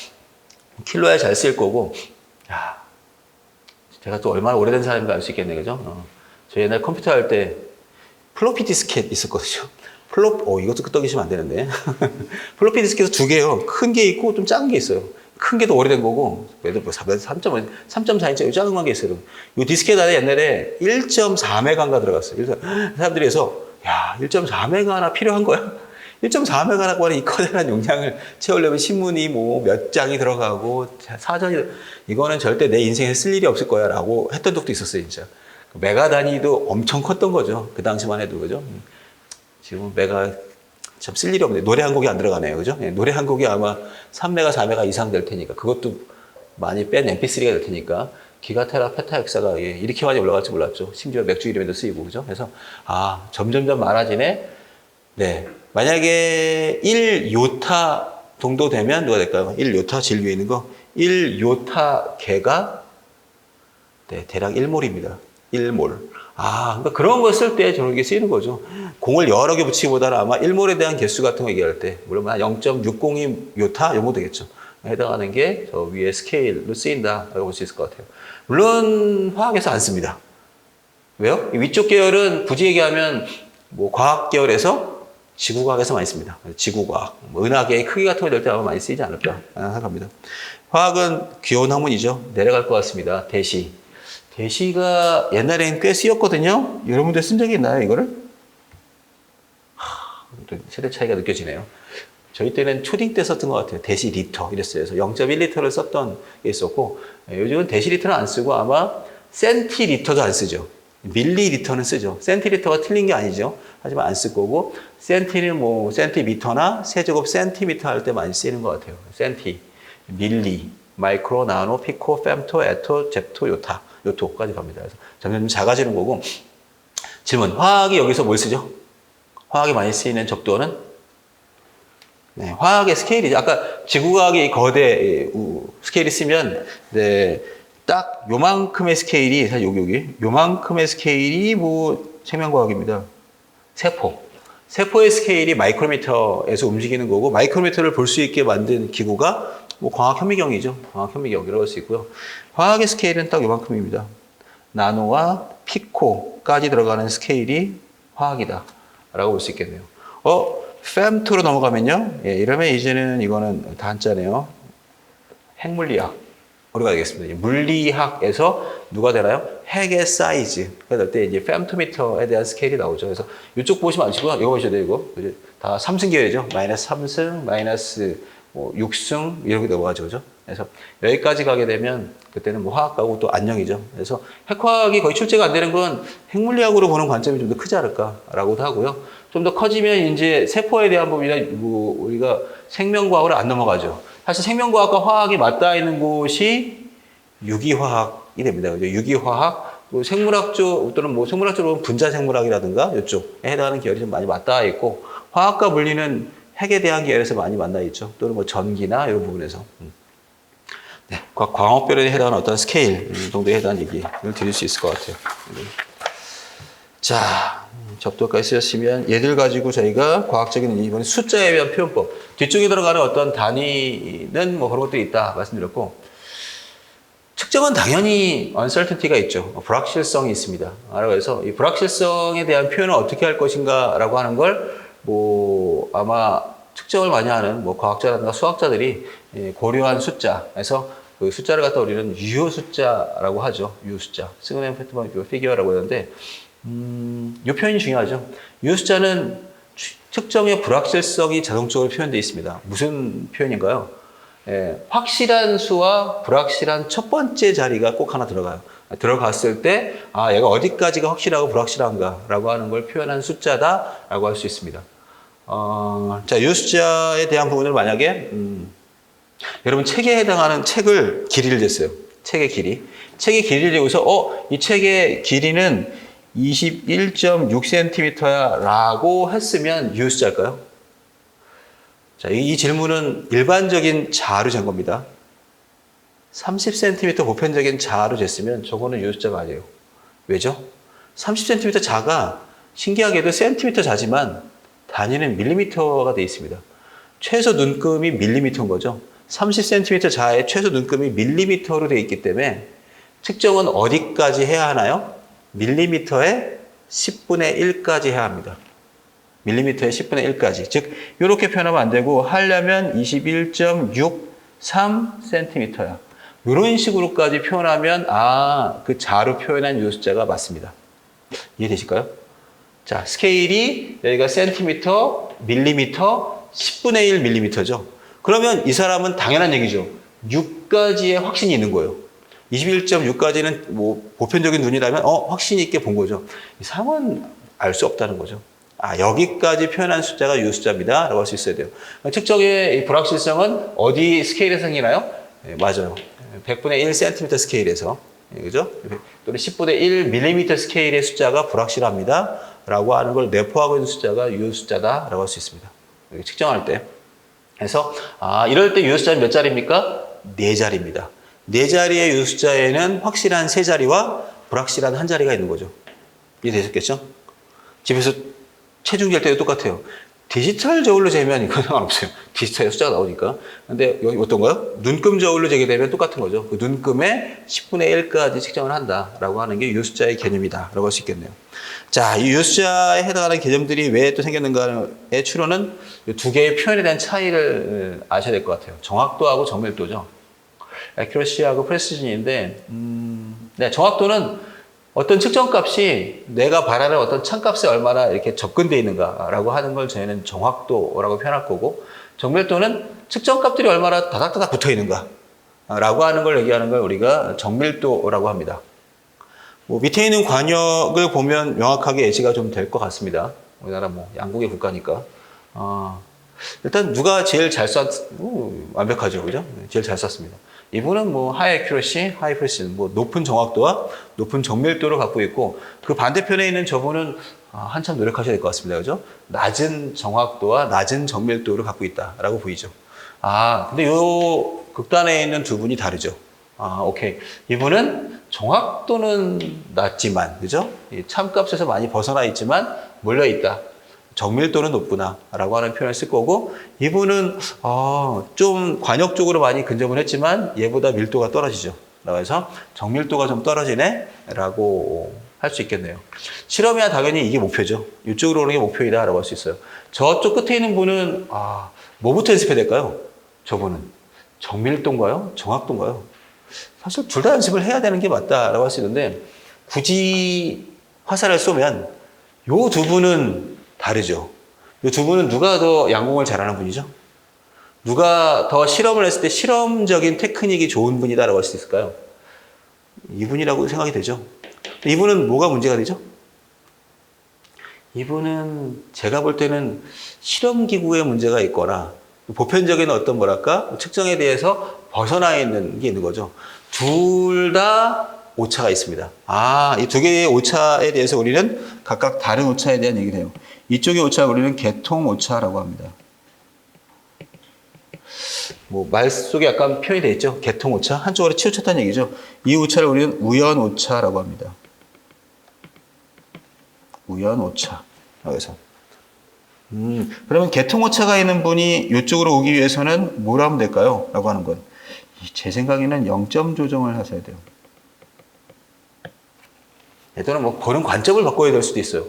Speaker 1: 킬로야 잘 쓰일 거고, 제가 또 얼마나 오래된 사람인가 알 수 있겠네, 그죠? 저 옛날 컴퓨터 할 때 플로피 디스켓 있었거든요. 이것도 끄떡이시면 안 되는데. 플로피 디스켓에서 2개요. 큰 게 있고 좀 작은 게 있어요. 큰 게 더 오래된 거고, 예를 들어 3.4인치 작은 게 있어요. 이 디스켓 안에 옛날에 1.4메가인가 들어갔어요. 사람들이 해서, 1.4메가나 필요한 거야? 1.4메가라고 하는 이 커다란 용량을 채우려면 신문이 뭐 몇 장이 들어가고, 사전이, 이거는 절대 내 인생에 쓸 일이 없을 거야 라고 했던 적도 있었어요, 진짜. 메가 단위도 엄청 컸던 거죠. 그 당시만 해도, 그죠? 지금 메가 참 쓸 일이 없네. 노래 한 곡이 안 들어가네요. 그죠? 노래 한 곡이 아마 3메가, 4메가 이상 될 테니까. 그것도 많이 뺀 mp3가 될 테니까. 기가, 테라, 페타, 엑사가 이렇게 많이 올라갈 줄 몰랐죠. 심지어 맥주 이름에도 쓰이고. 그죠? 그래서, 점점점 많아지네. 네. 만약에 1요타 정도 되면 누가 될까요? 1요타 제일 위에 있는 거. 1요타 개가 대략 1몰입니다. 1몰. 그러니까 그런 걸 쓸 때 저런 게 쓰이는 거죠. 공을 여러 개 붙이기보다는 아마 1몰에 대한 개수 같은 거 얘기할 때, 물론 0.602 요타? 요거 되겠죠. 해당하는 게 저 위에 스케일로 쓰인다라고 볼 수 있을 것 같아요. 물론 화학에서 안 씁니다. 왜요? 위쪽 계열은 굳이 얘기하면 뭐 과학 계열에서 지구과학에서 많이 씁니다. 지구과학, 은하계의 크기 같은 거 될 때 아마 많이 쓰이지 않을까 생각합니다. 화학은 귀여운 학문이죠. 내려갈 것 같습니다. 대시가 옛날엔 꽤 쓰였거든요. 여러분들 쓴 적이 있나요, 이거를? 세대 차이가 느껴지네요. 저희 때는 초딩 때 썼던 것 같아요. 데시리터 이랬어요. 그래서 0.1리터를 썼던 게 있었고, 요즘은 데시리터는 안 쓰고 아마 센티리터도 안 쓰죠. 밀리리터는 쓰죠. 센티리터가 틀린 게 아니죠. 하지만 안 쓸 거고, 센티는 뭐 센티미터나 세제곱 센티미터 할 때 많이 쓰이는 것 같아요. 센티, 밀리, 마이크로, 나노, 피코, fem토, 에토, 잽토, 요토까지 갑니다. 그래서 점점 작아지는 거고. 질문, 화학이 여기서 뭘 쓰죠? 화학이 많이 쓰이는 접두어는? 화학의 스케일이죠. 아까 지구과학의 거대 스케일이 쓰면, 딱 요만큼의 스케일이, 사실 요만큼의 스케일이 뭐 생명과학입니다. 세포의 스케일이 마이크로미터에서 움직이는 거고, 마이크로미터를 볼 수 있게 만든 기구가 뭐 광학현미경이죠. 광학현미경이라고 할 수 있고요. 화학의 스케일은 딱 요만큼입니다. 나노와 피코까지 들어가는 스케일이 화학이다 라고 볼 수 있겠네요. femto로 넘어가면요. 예, 이러면 이제는 이거는 단자네요. 핵물리학으로 가겠습니다. 물리학에서 누가 되나요? 핵의 사이즈. 그럴 때 이제 femtometer에 대한 스케일이 나오죠. 그래서 이쪽 보시면 안 치고요. 이거 보셔야 돼요. 이거. 다 3승 계열이죠. 마이너스 3승, 마이너스 6승 이렇게 넘어가죠. 그죠? 그래서 여기까지 가게 되면 그때는 뭐 화학하고 또 안녕이죠. 그래서 핵화학이 거의 출제가 안 되는 건 핵물리학으로 보는 관점이 좀 더 크지 않을까라고도 하고요. 좀 더 커지면 이제 세포에 대한 부분이나 뭐 우리가 생명과학으로 안 넘어가죠. 사실 생명과학과 화학이 맞닿아 있는 곳이 유기화학이 됩니다. 그죠? 유기화학, 뭐 생물학적 또는 뭐 생물학적으로 보면 분자생물학이라든가 이쪽에 해당하는 계열이 좀 많이 맞닿아 있고 화학과 물리는 핵에 대한 계열에서 많이 만나 있죠. 또는 뭐 전기나 이런 부분에서. 네, 광학별에 해당하는 어떤 스케일 정도에 해당하는 얘기를 드릴 수 있을 것 같아요. 자, 접두까지 쓰셨으면 얘들 가지고 저희가 과학적인 이번에 숫자에 대한 표현법 뒤쪽에 들어가는 어떤 단위는 뭐 그런 것들이 있다 말씀드렸고 측정은 당연히 uncertainty가 있죠. 불확실성이 있습니다. 그래서 이 불확실성에 대한 표현을 어떻게 할 것인가라고 하는 걸 뭐 아마 측정을 많이 하는 뭐 과학자라든가 수학자들이 고려한 숫자에서 그 숫자를 갖다 우리는 유효 숫자라고 하죠. 유효 숫자. 시그널 패턴 피규어라고 하는데 이 표현이 중요하죠. 유효 숫자는 측정의 불확실성이 자동적으로 표현되어 있습니다. 무슨 표현인가요? 확실한 수와 불확실한 첫 번째 자리가 꼭 하나 들어가요. 들어갔을 때, 얘가 어디까지가 확실하고 불확실한가라고 하는 걸 표현한 숫자다라고 할 수 있습니다. 자, 이 숫자에 대한 부분을 만약에, 여러분 책에 해당하는 책을 길이를 쟀어요. 책의 길이. 책의 길이를 재고서, 이 책의 길이는 21.6cm야 라고 했으면 유효 숫자일까요? 자, 이 질문은 일반적인 자로 잰 겁니다. 30cm 보편적인 자로 쟀으면 저거는 유효 숫자가 아니에요. 왜죠? 30cm 자가 신기하게도 센티미터 자지만 단위는 밀리미터가 되어 있습니다. 최소 눈금이 밀리미터인 거죠. 30cm 자의 최소 눈금이 밀리미터로 되어 있기 때문에 측정은 어디까지 해야 하나요? 밀리미터의 10분의 1까지 해야 합니다. 밀리미터의 10분의 1까지. 즉 이렇게 표현하면 안 되고 하려면 21.63cm야. 이런 식으로까지 표현하면 그 자로 표현한 이 숫자가 맞습니다. 이해되실까요? 자, 스케일이 여기가 센티미터, 밀리미터, 10분의 1 밀리미터죠. 그러면 이 사람은 당연한 얘기죠. 6까지의 확신이 있는 거예요. 21.6까지는 뭐 보편적인 눈이라면 확신이 있게 본 거죠. 이 사람은 알 수 없다는 거죠. 여기까지 표현한 숫자가 이 숫자입니다. 라고 할 수 있어야 돼요. 측정의 불확실성은 어디 스케일에서 생기나요? 네, 맞아요. 100분의 1cm 스케일에서. 그죠? 또는 10분의 1mm 스케일의 숫자가 불확실합니다. 라고 하는 걸 내포하고 있는 숫자가 유효 숫자다. 라고 할 수 있습니다. 측정할 때. 그래서, 이럴 때 유효 숫자는 몇 자리입니까? 4자리입니다. 4자리의 유효 숫자에는 확실한 3자리와 불확실한 1자리가 있는 거죠. 이해되셨겠죠? 집에서 체중 잴 때도 똑같아요. 디지털 저울로 재면 이건 상관없어요. 디지털에 숫자가 나오니까. 근데 여기 어떤가요? 눈금 저울로 재게 되면 똑같은 거죠. 그 눈금의 10분의 1까지 측정을 한다라고 하는 게 유효 숫자의 개념이다라고 할 수 있겠네요. 자, 이 유효 숫자에 해당하는 개념들이 왜 또 생겼는가의 추론은 이 두 개의 표현에 대한 차이를 아셔야 될 것 같아요. 정확도하고 정밀도죠. accuracy하고 precision인데, 네, 정확도는 어떤 측정값이 내가 바라는 어떤 참값에 얼마나 이렇게 접근되어 있는가라고 하는 걸 저희는 정확도라고 표현할 거고, 정밀도는 측정값들이 얼마나 다닥다닥 붙어 있는가라고 하는 걸 얘기하는 걸 우리가 정밀도라고 합니다. 뭐 밑에 있는 관역을 보면 명확하게 예시가 좀 될 것 같습니다. 우리나라 뭐 양국의 국가니까. 일단 누가 제일 잘 완벽하죠, 그죠? 제일 잘 쐈습니다. 이분은 뭐 high accuracy, high precision, 뭐 높은 정확도와 높은 정밀도를 갖고 있고 그 반대편에 있는 저분은 한참 노력하셔야 될 것 같습니다, 그죠? 낮은 정확도와 낮은 정밀도를 갖고 있다라고 보이죠. 근데 요 극단에 있는 두 분이 다르죠. 오케이. 이분은 정확도는 낮지만, 그죠? 이 참값에서 많이 벗어나 있지만 몰려 있다. 정밀도는 높구나 라고 하는 표현을 쓸 거고, 이분은 좀 관역적으로 많이 근접을 했지만 얘보다 밀도가 떨어지죠. 라고 해서 정밀도가 좀 떨어지네? 라고 할 수 있겠네요. 실험이야 당연히 이게 목표죠. 이쪽으로 오는 게 목표이다 라고 할 수 있어요. 저쪽 끝에 있는 분은, 뭐부터 연습해야 될까요? 저분은. 정밀도인가요? 정확도인가요? 사실 둘 다 연습을 해야 되는 게 맞다라고 할 수 있는데, 굳이 화살을 쏘면 요 두 분은 다르죠. 요 두 분은 누가 더 양궁을 잘하는 분이죠? 누가 더 실험을 했을 때 실험적인 테크닉이 좋은 분이다라고 할 수 있을까요? 이분이라고 생각이 되죠. 이분은 뭐가 문제가 되죠? 이분은 제가 볼 때는 실험기구에 문제가 있거나 보편적인 어떤 뭐랄까 측정에 대해서 벗어나 있는 게 있는 거죠. 둘 다 오차가 있습니다. 이 두 개의 오차에 대해서 우리는 각각 다른 오차에 대한 얘기를 해요. 이쪽의 오차 우리는 개통 오차라고 합니다. 뭐 말 속에 약간 표현이 되어 있죠. 개통 오차, 한쪽으로 치우쳤다는 얘기죠. 이 오차를 우리는 우연 오차라고 합니다. 우연 오차. 그래서 그러면 개통 오차가 있는 분이 이쪽으로 오기 위해서는 뭘 하면 될까요? 라고 하는 건 제 생각에는 0점 조정을 하셔야 돼요. 또는 뭐 보는 관점을 바꿔야 될 수도 있어요.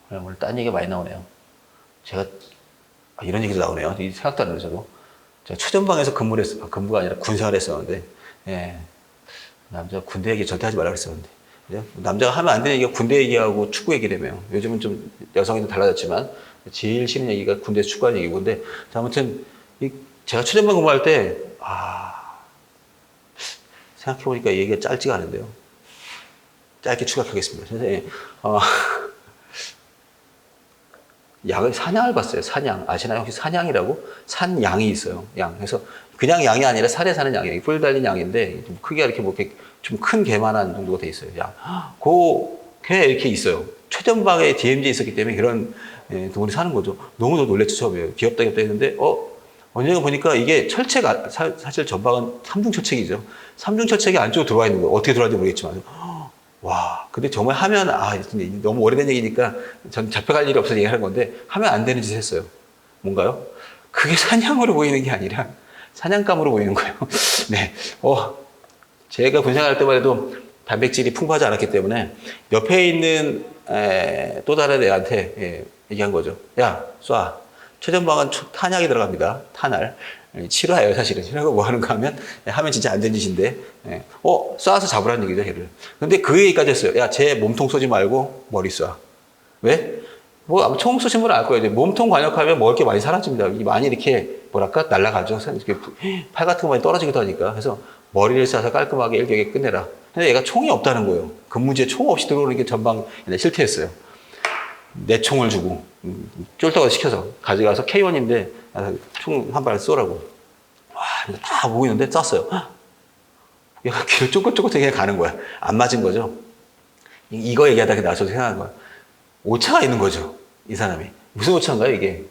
Speaker 1: 오늘 딴 얘기가 많이 나오네요. 제가 이런 얘기도 나오네요. 생각도 안 해요, 저도. 제가 최전방에서 근무를 했어요. 근무가 아니라 군생활을 했었는데, 남자 군대 얘기 절대 하지 말라고 했었는데, 그죠? 남자가 하면 안 되는 얘기가 군대 얘기하고 축구 얘기라며요. 요즘은 좀 여성이 달라졌지만, 제일 싫은 얘기가 군대에서 축구하는 얘기고, 근데, 아무튼, 제가 최전방 근무할 때, 생각해보니까 이 얘기가 짧지가 않은데요. 짧게 추격하겠습니다. 선생님, 사냥을 봤어요. 사냥. 아시나요? 혹시 사냥이라고? 산양이 있어요. 양. 그래서 그냥 양이 아니라 산에 사는 양이에요. 뿔 달린 양인데, 크기가 이렇게 뭐 좀 큰 개만한 정도가 돼 있어요. 양. 개 이렇게 있어요. 최전방에 DMZ에 있었기 때문에 그런 동물이 사는 거죠. 너무 놀랬죠, 처음에. 귀엽다 했는데, 언젠가 보니까 이게 철책, 사실 전방은 삼중철책이죠. 삼중철책이 안쪽으로 들어와 있는 거예요. 어떻게 들어왔는지 모르겠지만. 와, 근데 정말 하면, 너무 오래된 얘기니까 전 잡혀갈 일이 없어서 얘기하는 건데, 하면 안 되는 짓을 했어요. 뭔가요? 그게 사냥으로 보이는 게 아니라 사냥감으로 보이는 거예요. 네. 제가 군생활 할 때만 해도 단백질이 풍부하지 않았기 때문에 옆에 있는 또 다른 애한테 얘기한 거죠. 야, 쏴. 최전방은 탄약이 들어갑니다. 탄알. 치료해요, 사실은. 치료하고 뭐 하는가 하면 진짜 안 된 짓인데. 쏴서 잡으라는 얘기죠, 걔를. 근데 그 얘기까지 했어요. 야, 쟤 몸통 쏘지 말고 머리 쏴. 왜? 아마 총 쏘신 분은 알 거예요. 몸통 관역하면 먹을 게 많이 사라집니다. 많이 이렇게, 뭐랄까, 날아가죠. 이렇게 팔 같은 거 많이 떨어지기도 하니까. 그래서 머리를 쏴서 깔끔하게 일격에 끝내라. 근데 얘가 총이 없다는 거예요. 근무지에 총 없이 들어오는 게 전방 실태였어요. 내 총을 주고 쫄딱하게 시켜서 가져가서 K1인데 총 한 발 쏘라고. 와, 이거 다 보고 있는데 쐈어요. 얘가 귀를 쫑긋쫑긋하게 가는 거야. 안 맞은 거죠. 이거 얘기하다가 나 저도 생각한 거야. 오차가 있는 거죠, 이 사람이. 무슨 오차인가요, 이게?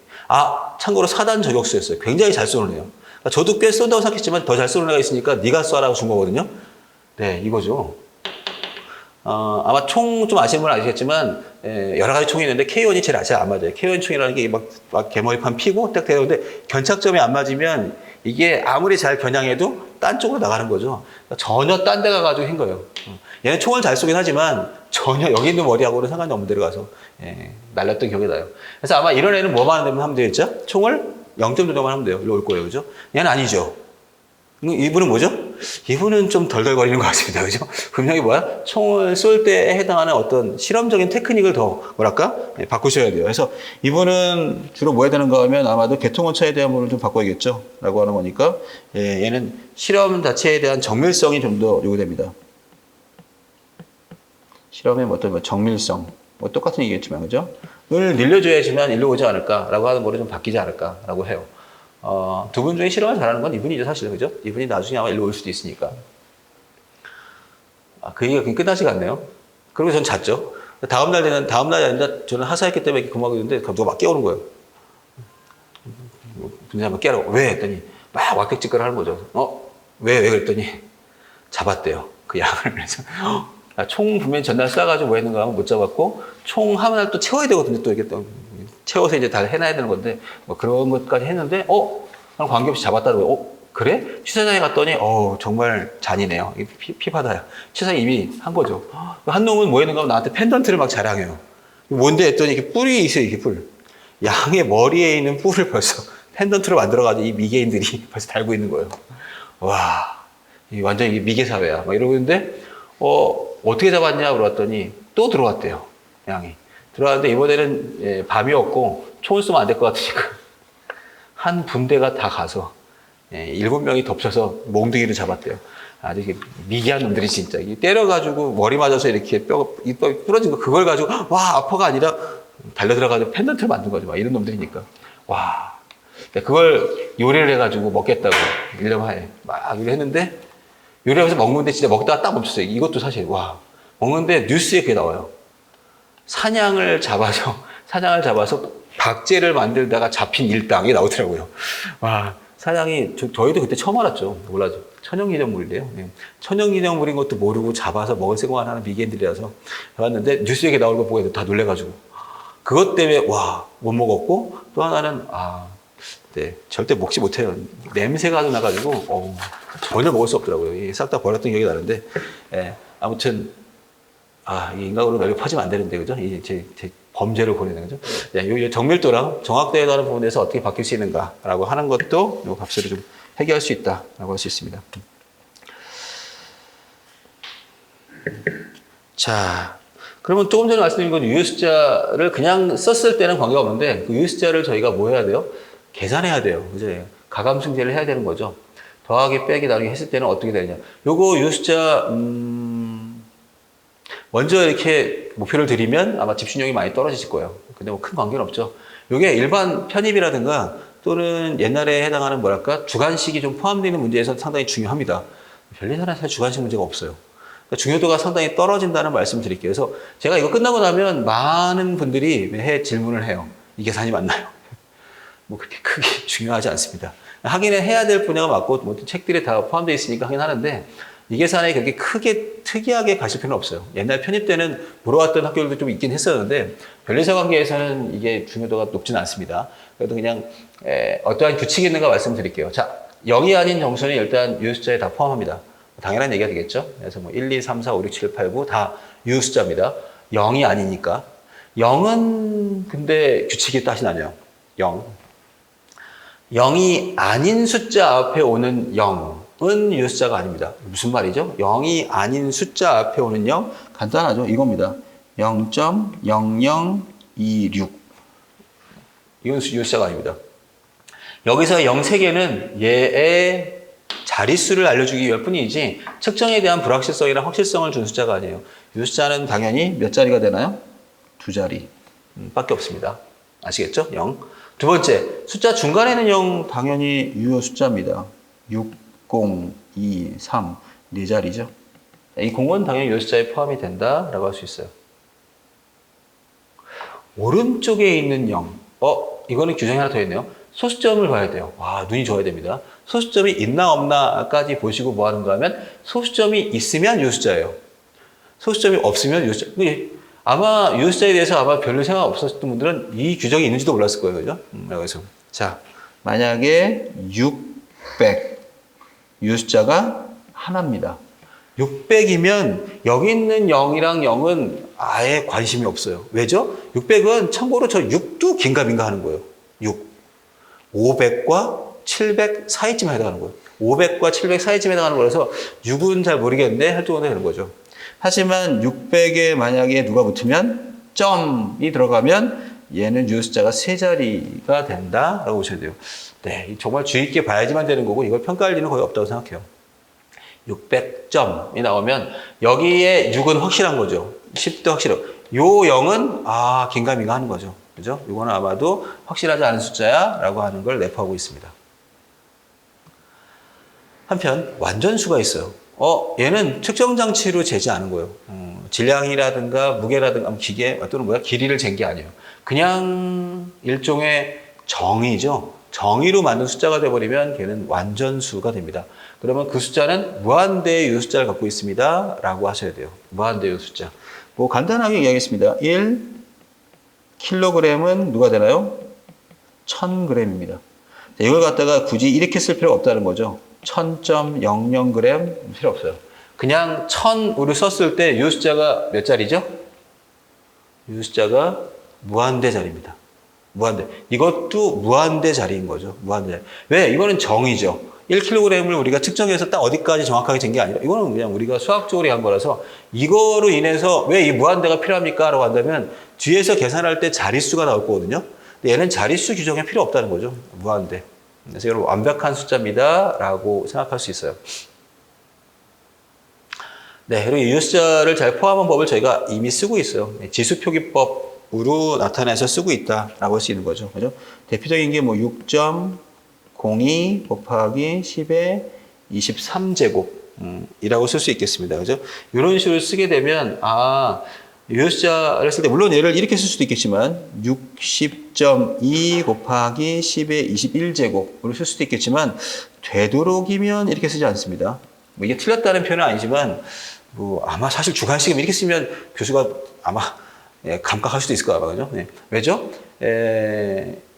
Speaker 1: 참고로 4단 저격수였어요. 굉장히 잘 쏘는 애요. 그러니까 저도 꽤 쏜다고 생각했지만 더 잘 쏘는 애가 있으니까 네가 쏴라고 준 거거든요. 네, 이거죠. 아마 총 좀 아시는 분은 아시겠지만, 여러 가지 총이 있는데 K1이 제일 안 맞아요. K1 총이라는 게 막 개머리판 피고 딱 되는데 견착점이 안 맞으면 이게 아무리 잘 겨냥해도 딴 쪽으로 나가는 거죠. 그러니까 전혀 딴 데 가가지고 한 거예요. 얘는 총을 잘 쏘긴 하지만 전혀 여기 있는 머리하고는 상관이 없는 데로 가서 날렸던 기억이 나요. 그래서 아마 이런 애는 뭐만 하면 되겠죠? 총을 0점 조정만 하면 돼요. 일로 올 거예요. 그죠? 얘는 아니죠. 이분은 뭐죠? 이분은 좀 덜덜거리는 것 같습니다. 그죠? 분명히 총을 쏠 때 해당하는 어떤 실험적인 테크닉을 더, 바꾸셔야 돼요. 그래서 이분은 주로 뭐 해야 되는가 하면 아마도 개통오차에 대한 부분을 좀 바꿔야겠죠? 라고 하는 거니까, 얘는 실험 자체에 대한 정밀성이 좀 더 요구됩니다. 실험의 어떤 정밀성. 똑같은 얘기겠지만, 그죠? 을 늘려줘야지만 일로 오지 않을까라고 하는 거를 좀 바뀌지 않을까라고 해요. 두 분 중에 실험을 잘하는 건 이분이죠, 사실. 그죠? 이분이 나중에 아마 일로 올 수도 있으니까. 그 얘기가 그냥 끝나지가 않네요. 그리고 전 잤죠. 다음날이 아니라 저는 하사했기 때문에 이렇게 근무하고 있는데 누가 막 깨우는 거예요. 분이 한번 깨라고. 왜? 했더니 막 왁객짓거리 하는 거죠. 왜? 그랬더니 잡았대요. 그 양을. 그래서 총 분명히 전날 쏴가지고 뭐 했는가 하면 못 잡았고, 총 하면 또 채워야 되거든요. 또 이렇게 또 채워서 이제 다 해놔야 되는 건데, 뭐 그런 것까지 했는데, 관계없이 잡았다는 거예요. 그래? 취사장에 갔더니 정말 잔이네요. 피바다야. 취사장이 이미 한 거죠. 한 놈은 뭐 했는가 하면 나한테 펜던트를 막 자랑해요. 뭔데 했더니 이렇게 뿔이 있어요. 이게 뿔. 양의 머리에 있는 뿔을 벌써 펜던트로 만들어가지고 이 미개인들이 벌써 달고 있는 거예요. 와, 완전 이게 미개 사회야. 막 이러고 있는데 어떻게 잡았냐 물어봤더니 또 들어왔대요. 양이. 들어왔는데 이번에는 밤이었고 총을 쏘면 안 될 것 같으니까 한 분대가 다 가서 7명이 덮쳐서 몽둥이를 잡았대요. 아주 미개한 놈들이 진짜 때려가지고 머리 맞아서 이렇게 뼈가 부러진 거 그걸 가지고 와 아파가 아니라 달려들어가지고 펜던트를 만든 거죠. 막 이런 놈들이니까 와 그걸 요리를 해가지고 먹겠다고 일념하에 막 요리 했는데 요리하면서 먹는데 진짜 먹다가 딱 멈췄어요. 이것도 사실 와 먹는데 뉴스에 그게 나와요. 사냥을 잡아서 박제를 만들다가 잡힌 일당이 나오더라고요. 와 사냥이 저희도 그때 처음 알았죠. 몰라죠. 천연기념물인데요. 천연기념물인 것도 모르고 잡아서 먹을 생각을 하는 미개인들이라서 잡았는데 뉴스 얘기 나올 거 보고 다 놀래가지고 그것 때문에 와 못 먹었고 또 하나는 네, 절대 먹지 못해요. 냄새가 아주 나가지고 전혀 먹을 수 없더라고요. 싹 다 버렸던 기억이 나는데 아무튼 이 인간으로 매력하지면 안 되는데 그죠? 제 범죄를 보내는 거죠. 이 정밀도랑 정확도에 관한 부분에서 어떻게 바뀔 수 있는가라고 하는 것도 이 값으로 좀 해결할 수 있다라고 할 수 있습니다. 자, 그러면 조금 전에 말씀드린 건 유효숫자를 그냥 썼을 때는 관계가 없는데 그 유효숫자를 저희가 뭐 해야 돼요? 계산해야 돼요. 그죠? 가감승제를 해야 되는 거죠. 더하기 빼기 나누기 했을 때는 어떻게 되느냐. 요거 유효숫자 먼저 이렇게 목표를 드리면 아마 집중력이 많이 떨어지실 거예요. 근데 뭐 큰 관계는 없죠. 요게 일반 편입이라든가 또는 옛날에 해당하는 주관식이 좀 포함되는 문제에서 상당히 중요합니다. 별예산은 사실 주관식 문제가 없어요. 그러니까 중요도가 상당히 떨어진다는 말씀 드릴게요. 그래서 제가 이거 끝나고 나면 많은 분들이 질문을 해요. 이 계산이 맞나요? 뭐 그렇게 크게 중요하지 않습니다. 하기는 해야 될 분야가 맞고 뭐 책들이 다 포함되어 있으니까 하긴 하는데 이 계산에 그렇게 크게 특이하게 가실 필요는 없어요. 옛날 편입 때는 물어왔던 학교들도 좀 있긴 했었는데 변리사 관계에서는 이게 중요도가 높지는 않습니다. 그래도 그냥 어떠한 규칙이 있는가 말씀드릴게요. 자, 0이 아닌 정수는 일단 유효숫자에 다 포함합니다. 당연한 얘기가 되겠죠. 그래서 뭐 1, 2, 3, 4, 5, 6, 7, 8, 9 다 유효숫자입니다. 0이 아니니까. 0은 근데 규칙이 다시 나뉘어요. 0. 0이 아닌 숫자 앞에 오는 0은 유효숫자가 아닙니다. 무슨 말이죠? 0이 아닌 숫자 앞에 오는 0 간단하죠. 이겁니다. 0.0026 이건 유효숫자가 아닙니다. 여기서 0 3개는 얘의 자릿수를 알려주기 위할 뿐이지 측정에 대한 불확실성이나 확실성을 준 숫자가 아니에요. 유효숫자는 당연히 몇 자리가 되나요? 2자리 밖에 없습니다. 아시겠죠? 0. 두 번째, 숫자 중간에는 0 당연히 유효 숫자입니다. 6, 0, 2, 3, 4자리죠. 이 0은 당연히 유효 숫자에 포함이 된다라고 할 수 있어요. 오른쪽에 있는 0. 이거는 규정이 하나 더 있네요. 소수점을 봐야 돼요. 와, 눈이 좋아야 됩니다. 소수점이 있나 없나까지 보시고 뭐 하는가 하면 소수점이 있으면 유효 숫자예요. 소수점이 없으면 유효 숫자. 아마 유효숫자에 대해서 아마 별로 생각 없었던 분들은 이 규정이 있는지도 몰랐을 거예요. 그죠? 그래서. 자, 만약에 600. 유효숫자가 하나입니다. 600이면 여기 있는 0이랑 0은 아예 관심이 없어요. 왜죠? 600은 참고로 저 6도 긴가민가 하는 거예요. 6. 500과 700 사이쯤에 해당하는 거예요. 500과 700 사이쯤에 해당하는 거라서 6은 잘 모르겠네 할 정도 되는 거죠. 하지만 600에 만약에 누가 붙으면 점이 들어가면 얘는 유효숫자가 3자리가 된다라고 보셔야 돼요. 네, 정말 주의 있게 봐야지만 되는 거고 이걸 평가할 일은 거의 없다고 생각해요. 600점이 나오면 여기에 6은 확실한 거죠. 10도 확실해요. 요 0은 긴가민가 하는 거죠. 그죠? 이거는 아마도 확실하지 않은 숫자야 라고 하는 걸 내포하고 있습니다. 한편 완전수가 있어요. 얘는 측정 장치로 재지 않은 거예요. 질량이라든가 무게라든가 기계 또는 길이를 잰 게 아니에요. 그냥 일종의 정의죠. 정의로 만든 숫자가 되어버리면 걔는 완전수가 됩니다. 그러면 그 숫자는 무한대의 유효숫자를 갖고 있습니다. 라고 하셔야 돼요. 무한대의 유효숫자. 뭐 간단하게 이야기했습니다. 1kg은 누가 되나요? 1000g입니다. 이걸 갖다가 굳이 이렇게 쓸 필요가 없다는 거죠.
Speaker 2: 1000.00g 필요 없어요.
Speaker 1: 그냥 1000으로 썼을 때 이 숫자가 몇 자리죠? 이 숫자가 무한대 자리입니다. 무한대. 이것도 무한대 자리인 거죠. 무한대 자리. 왜? 이거는 정의죠. 1kg을 우리가 측정해서 딱 어디까지 정확하게 잰 게 아니라 이거는 그냥 우리가 수학적으로 한 거라서 이거로 인해서 왜 이 무한대가 필요합니까? 라고 한다면 뒤에서 계산할 때 자릿수가 나올 거거든요. 근데 얘는 자릿수 규정이 필요 없다는 거죠. 무한대. 그래서 이건 완벽한 숫자입니다. 라고 생각할 수 있어요. 네, 그리고 이 숫자를 잘 포함한 법을 저희가 이미 쓰고 있어요. 지수표기법으로 나타내서 쓰고 있다라고 할 수 있는 거죠. 그죠? 대표적인 게 뭐 6.02 곱하기 10의 23제곱 이라고 쓸 수 있겠습니다. 그죠? 이런 식으로 쓰게 되면 이 숫자를 쓸 때 물론 얘를 이렇게 쓸 수도 있겠지만 60.2 곱하기 10의 21제곱으로 쓸 수도 있겠지만 되도록이면 이렇게 쓰지 않습니다. 뭐 이게 틀렸다는 표현은 아니지만 뭐 아마 사실 주관식은 이렇게 쓰면 교수가 아마 감각할 수도 있을 거예요. 그죠? 왜죠?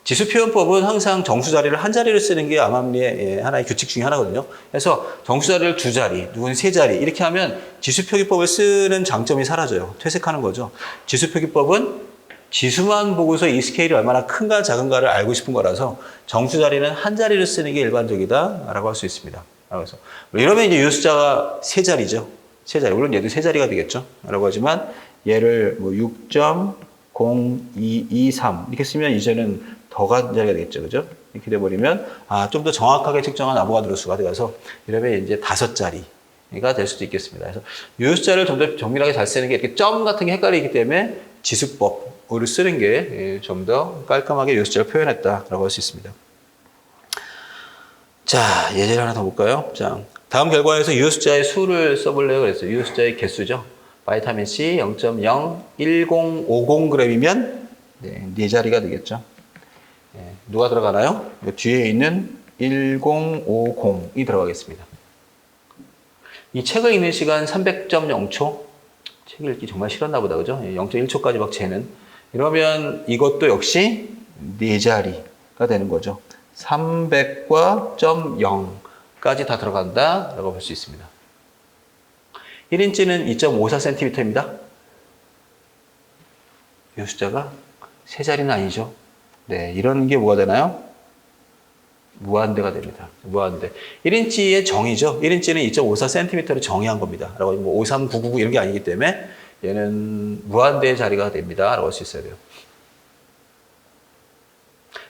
Speaker 1: 지수표현법은 항상 정수 자리를 한 자리를 쓰는 게 암암리의 하나의 규칙 중에 하나거든요. 그래서 정수 자리를 두 자리, 누군 세 자리 이렇게 하면 지수표기법을 쓰는 장점이 사라져요. 퇴색하는 거죠. 지수표기법은 지수만 보고서 이 스케일이 얼마나 큰가 작은가를 알고 싶은 거라서 정수 자리는 한 자리를 쓰는 게 일반적이다라고 할 수 있습니다. 그래서 이러면 이제 이 숫자가 세 자리죠. 세 자리. 물론 얘도 세 자리가 되겠죠. 라고 하지만 얘를 뭐 6.0223 이렇게 쓰면 이제는 더간 자리가 되겠죠. 그죠? 이렇게 돼버리면 좀 더 정확하게 측정한 아보가드로 수가 돼가서 이러면 이제 5자리가 될 수도 있겠습니다. 그래서 이 숫자를 좀 더 정밀하게 잘 쓰는 게 이렇게 점 같은 게 헷갈리기 때문에 지수법으로 쓰는 게 좀 더 깔끔하게 이 숫자를 표현했다라고 할 수 있습니다. 자, 예제를 하나 더 볼까요? 자, 다음 결과에서 이 숫자의 수를 써볼래요. 그랬어요. 이 숫자의 개수죠. 바이타민 C 0.01050g이면 네 자리가 되겠죠. 누가 들어가나요? 뒤에 있는 1050이 들어가겠습니다. 이 책을 읽는 시간 300.0초. 책 읽기 정말 싫었나 보다. 그죠? 0.1초까지 막 재는. 이러면 이것도 역시 네 자리가 되는 거죠. 300과 0.0까지 다 들어간다라고 볼 수 있습니다. 1인치는 2.54cm입니다. 이 숫자가 세 자리는 아니죠. 네, 이런 게 뭐가 되나요? 무한대가 됩니다. 무한대. 1인치의 정의죠. 1인치는 2.54cm를 정의한 겁니다. 라고 뭐 53999 이런 게 아니기 때문에 얘는 무한대의 자리가 됩니다. 라고 할 수 있어야 돼요.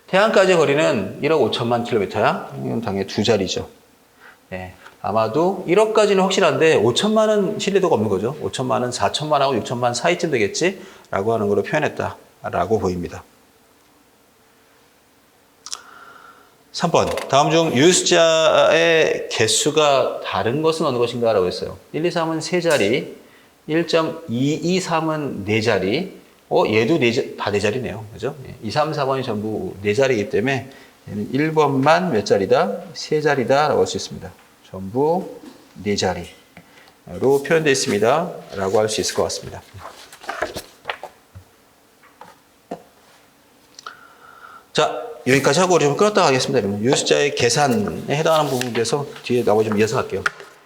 Speaker 1: 태양까지의 거리는 1억 5천만 킬로미터야. 이건 당연히 두 자리죠. 네, 아마도 1억까지는 확실한데 5천만은 신뢰도가 없는 거죠. 5천만은 4천만하고 6천만 사이쯤 되겠지? 라고 하는 걸로 표현했다라고 보입니다. 3번. 다음 중 이 숫자의 개수가 다른 것은 어느 것인가? 라고 했어요. 1, 2, 3은 세 자리, 1.223은 네 자리, 얘도 다 네 자리네요. 그죠? 2, 3, 4번이 전부 네 자리이기 때문에 얘는 1번만 몇 자리다? 세 자리다. 라고 할 수 있습니다. 전부 네 자리로 표현되어 있습니다. 라고 할 수 있을 것 같습니다. 자, 여기까지 하고 좀 끌었다 가겠습니다. 이 숫자의 계산에 해당하는 부분에 대해서 뒤에 나머지 좀 이어서 할게요.